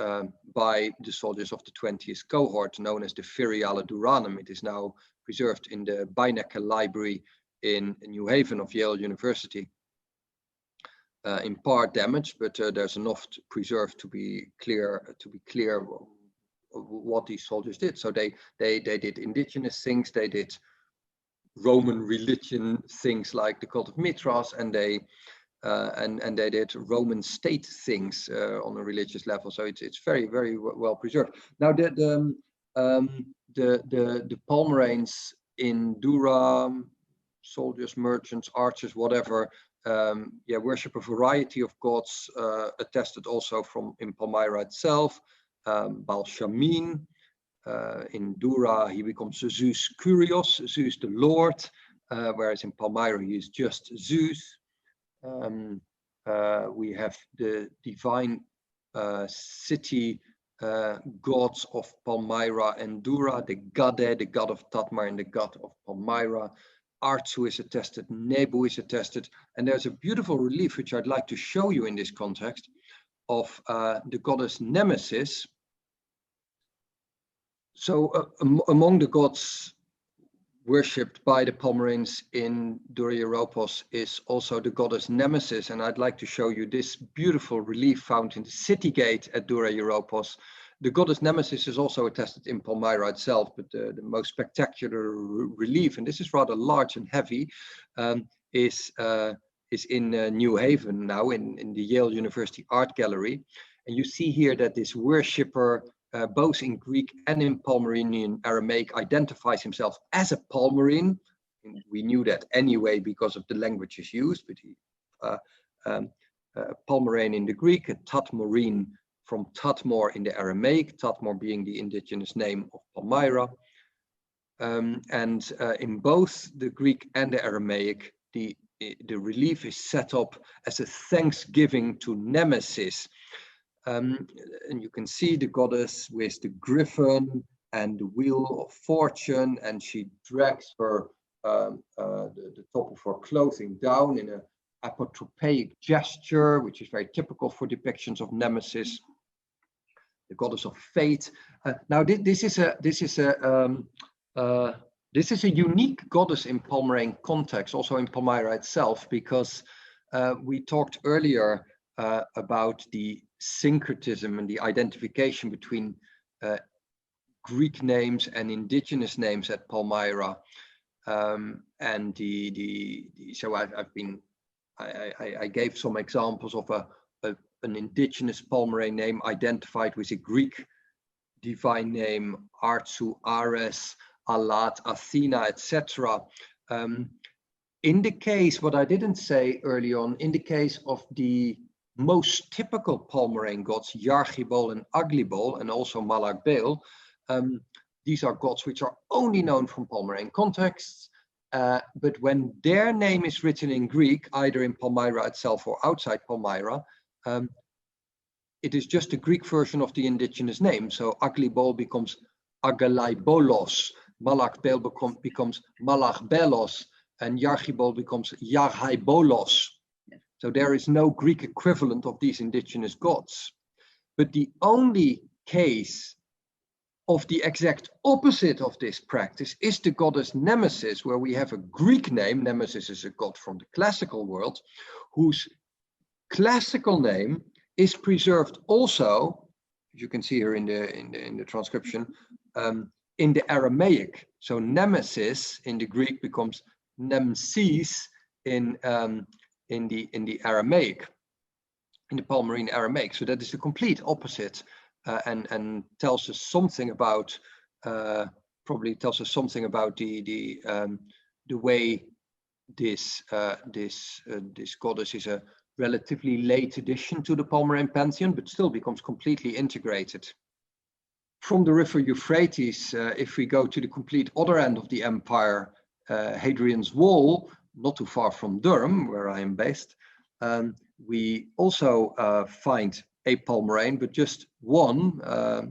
by the soldiers of the 20th cohort, known as the Feriale Duranum. It is now preserved in the Beinecke Library in New Haven of Yale University. In part damaged, but there's enough preserved to be clear what these soldiers did. So they did indigenous things, they did Roman religion things like the cult of Mithras, and they did Roman state things on a religious level. So it's very, very well preserved. Now the Palmyrenes in Dura, soldiers, merchants, archers, whatever, worship a variety of gods, attested also in Palmyra itself. Baal Shamin, in Dura he becomes Zeus Kyrios, Zeus the Lord, whereas in Palmyra he is just Zeus. We have the divine city gods of Palmyra and Dura, the Gade, the god of Tatmar, and the god of Palmyra. Artsu is attested, Nebu is attested, and there's a beautiful relief which I'd like to show you in this context of the goddess Nemesis. So among the gods worshipped by the Palmyrenes in Dura Europos is also the goddess Nemesis, and I'd like to show you this beautiful relief found in the city gate at Dura Europos. The goddess Nemesis is also attested in Palmyra itself, but the most spectacular relief, and this is rather large and heavy, is in New Haven now in the Yale University Art Gallery. And you see here that this worshipper, both in Greek and in Palmyrene Aramaic, identifies himself as a Palmyrene. We knew that anyway because of the languages used, but he Palmyrene in the Greek, a Tatmorine from Tatmor in the Aramaic, Tatmor being the indigenous name of Palmyra. And in both the Greek and the Aramaic, the relief is set up as a thanksgiving to Nemesis. And you can see the goddess with the griffin and the wheel of fortune, and she drags her the top of her clothing down in a apotropaic gesture, which is very typical for depictions of Nemesis, the goddess of fate. Now, this is a unique goddess in Palmyrene context, also in Palmyra itself, because we talked earlier about the syncretism and the identification between Greek names and indigenous names at Palmyra, and so I gave some examples of an indigenous Palmyrene name identified with a Greek divine name, Artsu, Ares, Alat, Athena, etc. In the case, what I didn't say early on, in the case of the most typical Palmyrene gods, Yargibol and Aglibol, and also Malak Baal, these are gods which are only known from Palmyrene contexts, but when their name is written in Greek, either in Palmyra itself or outside Palmyra, it is just a Greek version of the indigenous name. So Aglibol becomes Agalaibolos, Malak Baal becomes Malachbelos, and Yargibol becomes Yarhaibolos. So there is no Greek equivalent of these indigenous gods. But the only case of the exact opposite of this practice is the goddess Nemesis, where we have a Greek name. Nemesis is a god from the classical world, whose classical name is preserved also, as you can see here in the transcription, in the Aramaic. So Nemesis in the Greek becomes Nemesis in the Aramaic, in the Palmyrene Aramaic. So that is the complete opposite, and tells us something about, probably tells us something about the way this goddess is a relatively late addition to the Palmyrene pantheon, but still becomes completely integrated. From the river Euphrates, if we go to the complete other end of the empire, Hadrian's Wall, not too far from Durham, where I am based, we also find a Palmyrene, but just one. I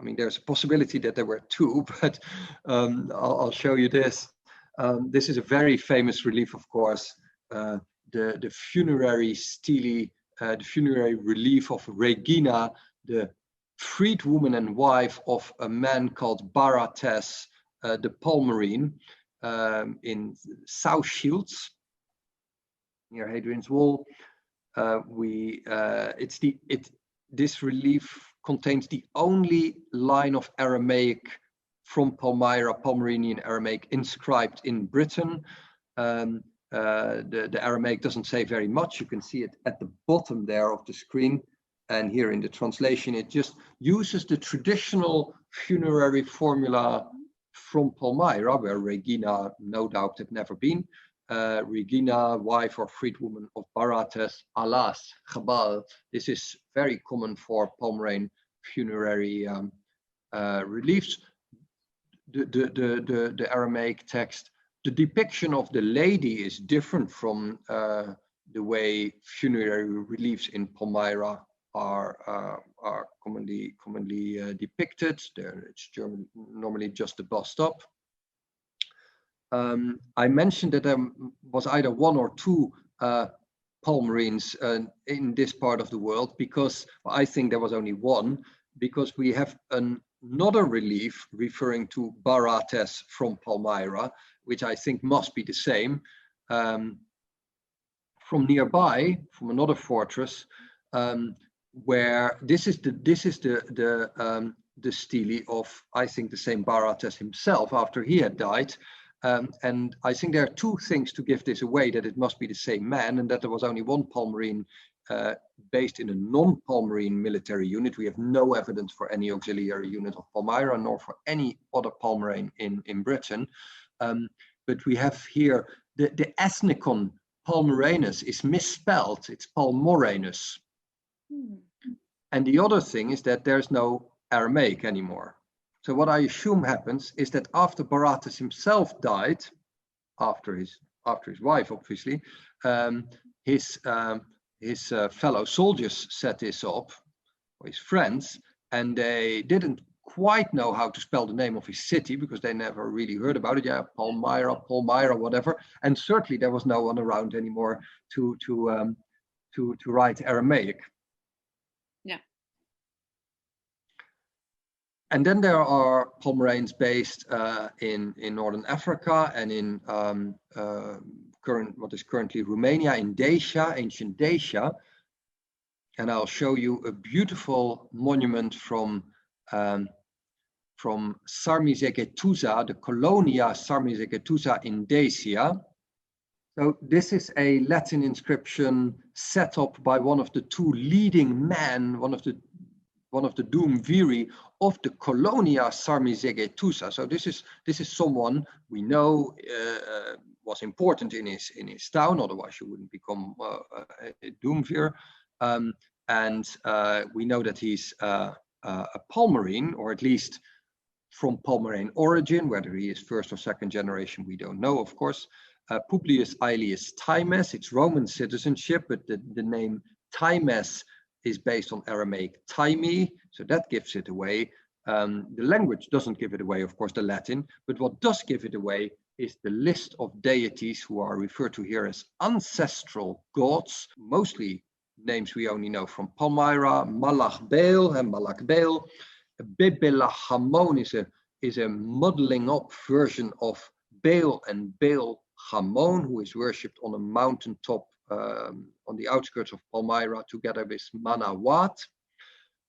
mean, there's a possibility that there were two, but I'll show you this. This is a very famous relief, of course, the funerary stele, the funerary relief of Regina, the freedwoman and wife of a man called Barates, the Palmyrene, in South Shields, near Hadrian's Wall. This relief contains the only line of Aramaic from Palmyra, Palmyrenian Aramaic, inscribed in Britain. The Aramaic doesn't say very much. You can see it at the bottom there of the screen. And here in the translation, it just uses the traditional funerary formula from Palmyra, where Regina no doubt had never been. Regina, wife or freedwoman of Barates, Alas, Chabal. This is very common for Palmyrene funerary reliefs. The Aramaic text, the depiction of the lady is different from the way funerary reliefs in Palmyra are commonly depicted. It's normally just the bust up. I mentioned that there was either one or two Palmyrenes in this part of the world, because I think there was only one, because we have another relief referring to Barates from Palmyra, which I think must be the same, from nearby, from another fortress, where this is the stele of, I think, the same Barates himself after he had died. And I think there are two things to give this away: that it must be the same man, and that there was only one Palmyrene based in a non-Palmyrene military unit. We have no evidence for any auxiliary unit of Palmyra, nor for any other Palmyrene in Britain. But we have here the ethnicon Palmyrenes is misspelled. It's Palmyrenes. And the other thing is that there's no Aramaic anymore. So what I assume happens is that after Barates himself died, after his wife, obviously, his fellow soldiers set this up, or his friends, and they didn't quite know how to spell the name of his city because they never really heard about it. Yeah, Palmyra, whatever. And certainly there was no one around anymore to write Aramaic. Yeah. And then there are Palmyrenes based in Northern Africa and in what is currently Romania, in Dacia, ancient Dacia. And I'll show you a beautiful monument from Sarmizegetusa, the Colonia Sarmizegetusa in Dacia. So this is a Latin inscription set up by one of the two leading men, one of the Duumviri of the Colonia Sarmizegetusa. So this is someone we know was important in his town. Otherwise, you wouldn't become a Duumvir. And we know that he's a Palmyrene, or at least from Palmyrene origin. Whether he is first or second generation, we don't know, of course. Publius Aelius Times, it's Roman citizenship, but the name Times is based on Aramaic Taimi, so that gives it away. The language doesn't give it away, of course, the Latin, but what does give it away is the list of deities who are referred to here as ancestral gods, mostly names we only know from Palmyra, Malach Baal and Malach Baal. Bebelahamon is a modeling up version of Baal and Baal Hamon, who is worshipped on a mountaintop on the outskirts of Palmyra together with Manawat.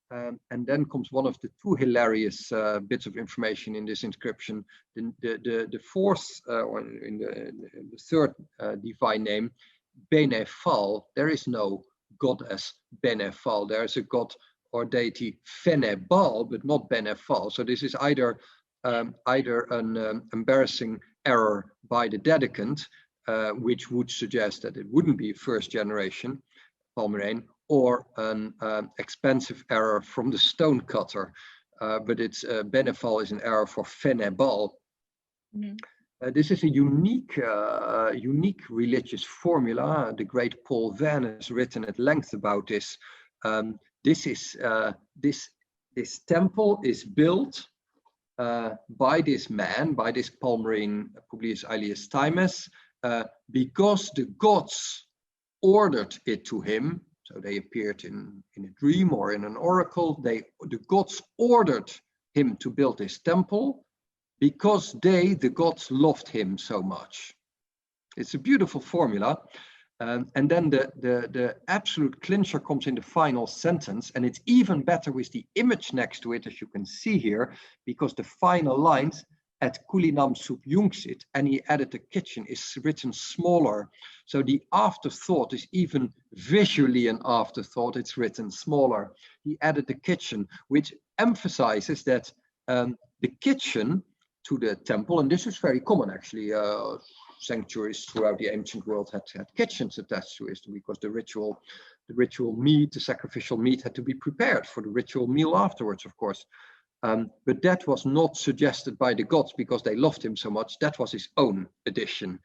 And then comes one of the two hilarious bits of information in this inscription. The fourth, or in the third divine name, Benefal. There is no goddess Benefal. There is a god or deity Fenebal, but not Benefal. So this is either an embarrassing error by the dedicant, which would suggest that it wouldn't be first generation Palmyrene, or an expensive error from the stonecutter, but it's Benefal is an error for Fenebal. Mm-hmm. This is a unique religious formula. The great Paul Venn has written at length about this. This temple is built by this man, by this Palmyrene Publius Aelius Times, because the gods ordered it to him. So they appeared in a dream or in an oracle. The gods ordered him to build this temple because the gods loved him so much. It's a beautiful formula. And then the absolute clincher comes in the final sentence, and it's even better with the image next to it, as you can see here, because the final lines, "et culinam sub junxit," and he added the kitchen, is written smaller. So the afterthought is even visually an afterthought, it's written smaller. He added the kitchen, which emphasizes that the kitchen to the temple, and this is very common actually, sanctuaries throughout the ancient world had kitchens attached to it, because the ritual meat, the sacrificial meat, had to be prepared for the ritual meal afterwards, of course. But that was not suggested by the gods because they loved him so much. That was his own addition.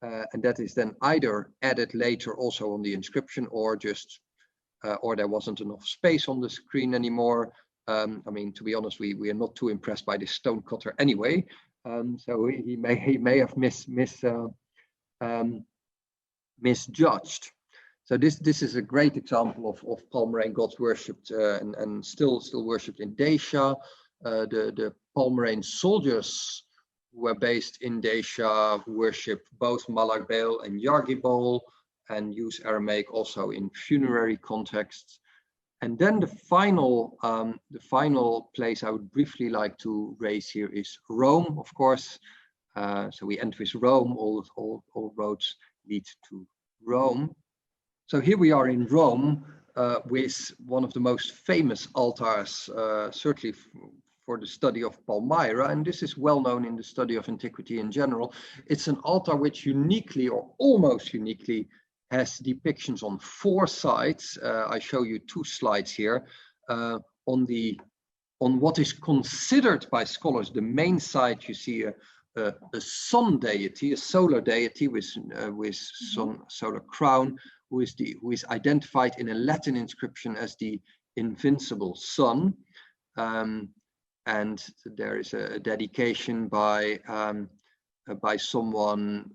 And that is then either added later also on the inscription, or just, or there wasn't enough space on the screen anymore. I mean, to be honest, we are not too impressed by this stonecutter anyway. So he may have misjudged. So this is a great example of Palmyrene gods worshipped and still worshipped in Dacia. The Palmyrene soldiers who were based in Dacia worship both Malach Baal and Yargibal, and use Aramaic also in funerary contexts. And then the final place I would briefly like to raise here is Rome, of course. So we end with Rome. All roads lead to Rome. So here we are in Rome with one of the most famous altars, certainly for the study of Palmyra, and this is well known in the study of antiquity in general. It's an altar which uniquely, or almost uniquely, has depictions on four sides. I show you two slides here. On what is considered by scholars the main side, you see a sun deity, a solar deity with solar crown, who is identified in a Latin inscription as the invincible sun. and there is a dedication by someone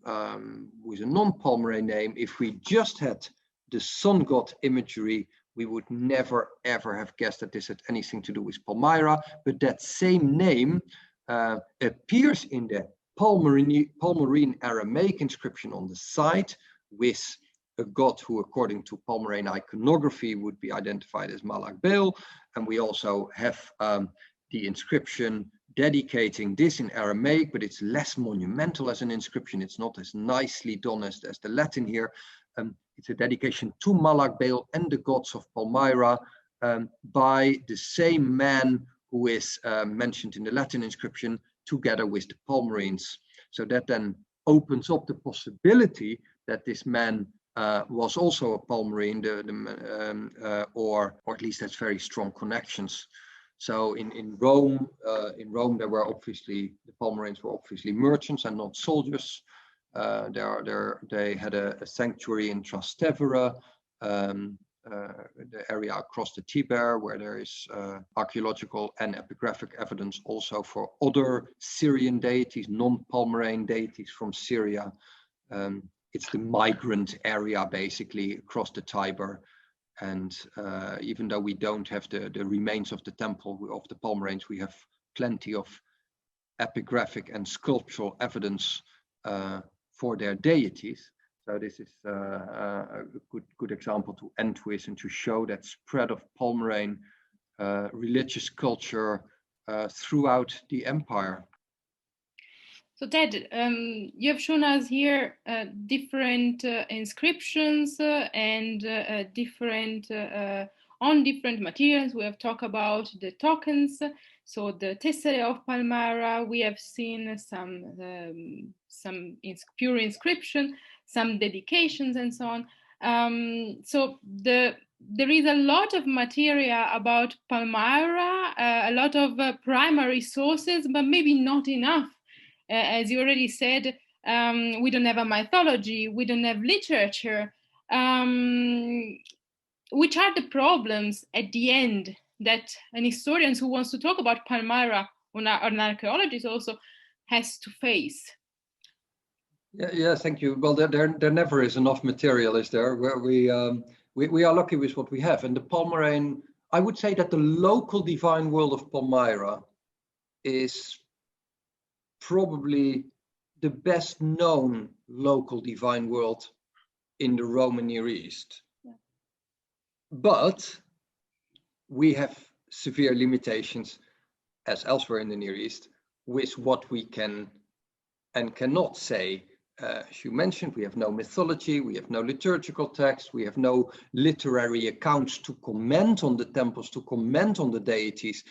with a non-Palmyrene name. If we just had the sun god imagery, we would never ever have guessed that this had anything to do with Palmyra. But that same name appears in the Palmyrene Aramaic inscription on the side, with a god who, according to Palmyrene iconography, would be identified as Malak Baal. And we also have the inscription dedicating this in Aramaic, but it's less monumental as an inscription. It's not as nicely done as the Latin here. It's a dedication to Malak Baal and the gods of Palmyra by the same man who is mentioned in the Latin inscription, together with the Palmyrenes. So that then opens up the possibility that this man was also a Palmyrene, or at least has very strong connections. So in Rome, there were obviously, the Palmyrenes were obviously merchants and not soldiers. They had a sanctuary in Trastevere, the area across the Tiber, where there is archaeological and epigraphic evidence also for other Syrian deities, non-Palmyrene deities from Syria. It's the migrant area basically across the Tiber. And even though we don't have the remains of the temple of the Palmyrenes, we have plenty of epigraphic and sculptural evidence for their deities. So this is a good example to end with, and to show that spread of Palmyrene religious culture throughout the empire. So Ted, you have shown us here different inscriptions and different on different materials. We have talked about the tokens, so the Tesserae of Palmyra. We have seen some pure inscription, some dedications, and so on. So there is a lot of material about Palmyra, a lot of primary sources, but maybe not enough. As you already said, we don't have a mythology, we don't have literature. Which are the problems at the end that an historian who wants to talk about Palmyra, or an archaeologist also, has to face? Yeah, thank you. Well, there never is enough material, is there? Where we are lucky with what we have. And the Palmyrene, I would say that the local divine world of Palmyra is probably the best known local divine world in the Roman Near East. Yeah. But we have severe limitations, as elsewhere in the Near East, with what we can and cannot say. As you mentioned, we have no mythology, we have no liturgical text, we have no literary accounts to comment on the temples, to comment on the deities.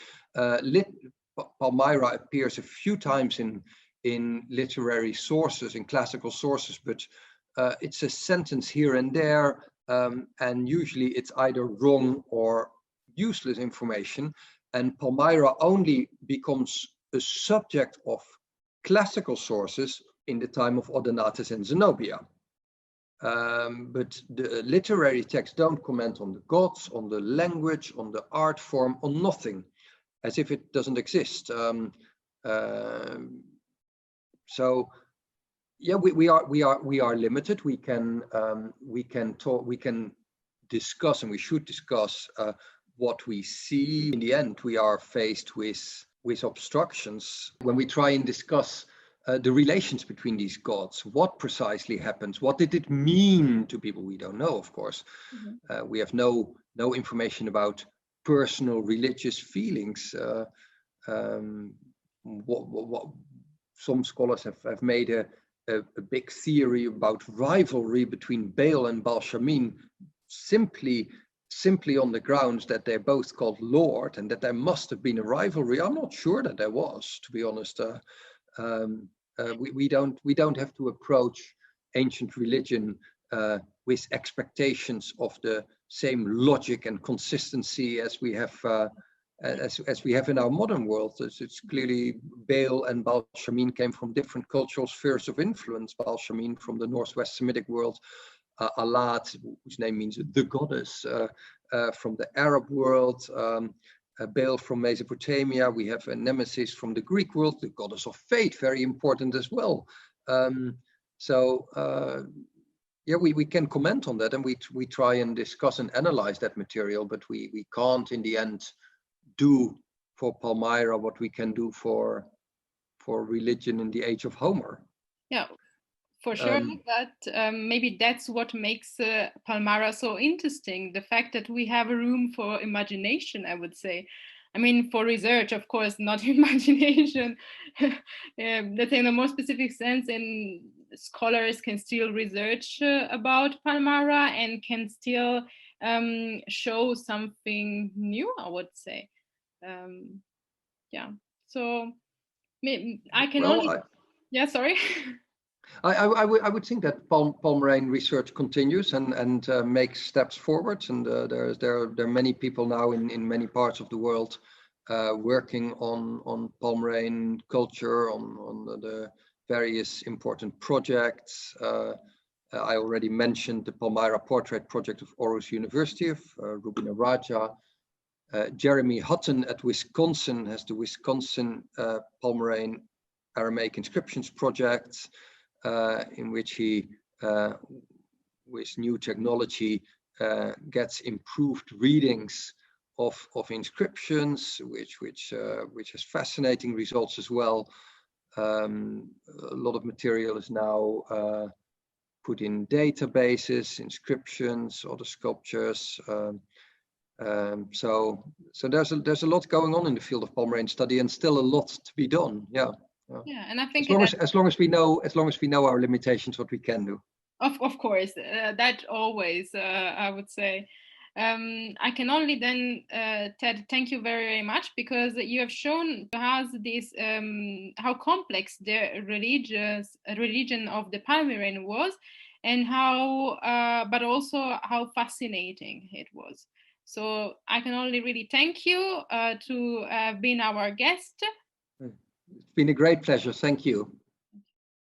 Palmyra appears a few times in literary sources, in classical sources, but it's a sentence here and there, and usually it's either wrong or useless information. And Palmyra only becomes a subject of classical sources in the time of Odenates and Zenobia. But the literary texts don't comment on the gods, on the language, on the art form, on nothing, as if it doesn't exist. So yeah, we are limited. We can talk, we can discuss, and we should discuss what we see. In the end, we are faced with obstructions when we try and discuss the relations between these gods. What precisely happens? What did it mean to people? We don't know, of course. Mm-hmm. We have no information about personal religious feelings. What some scholars have made a big theory about rivalry between Baal and Baal-Shamin, simply on the grounds that they're both called Lord, and that there must have been a rivalry. I'm not sure that there was, to be honest. We don't have to approach ancient religion with expectations of the same logic and consistency as we have as we have in our modern world. It's clearly Baal and Baal-Shamin came from different cultural spheres of influence. Baal-Shamin from the Northwest Semitic world, Alat, whose name means the goddess, from the Arab world, Baal from Mesopotamia. We have a Nemesis from the Greek world, the goddess of fate, very important as well. Yeah, we can comment on that, and we try and discuss and analyze that material, but we can't in the end do for Palmyra what we can do for religion in the age of Homer. Yeah, for sure. But maybe that's what makes Palmyra so interesting, the fact that we have a room for imagination, I would say. I mean, for research, of course, not imagination. Let's say in a more specific sense, and scholars can still research about Palmyra and can still show something new, I would say. Yeah, so I can only... Yeah, sorry. I would think that Palmyrene research continues and makes steps forward, and there are many people now in many parts of the world working on Palmyrene culture, on the various important projects. I already mentioned the Palmyra Portrait Project of Aarhus University of Rubina Raja. Jeremy Hutton at Wisconsin has the Wisconsin Palmyrene Aramaic Inscriptions Project, in which he, with new technology, gets improved readings of inscriptions, which has fascinating results as well. A lot of material is now put in databases, inscriptions, other sculptures. So there's a lot going on in the field of Palmyrene study, and still a lot to be done. Yeah. Yeah, and I think as long as we know our limitations, what we can do. Of course, that always, I would say. I can only then, Ted, thank you very, very much, because you have shown to us this how complex the religion of the Palmyrene was, and how, but also how fascinating it was. So I can only really thank you to have been our guest. It's been a great pleasure. Thank you.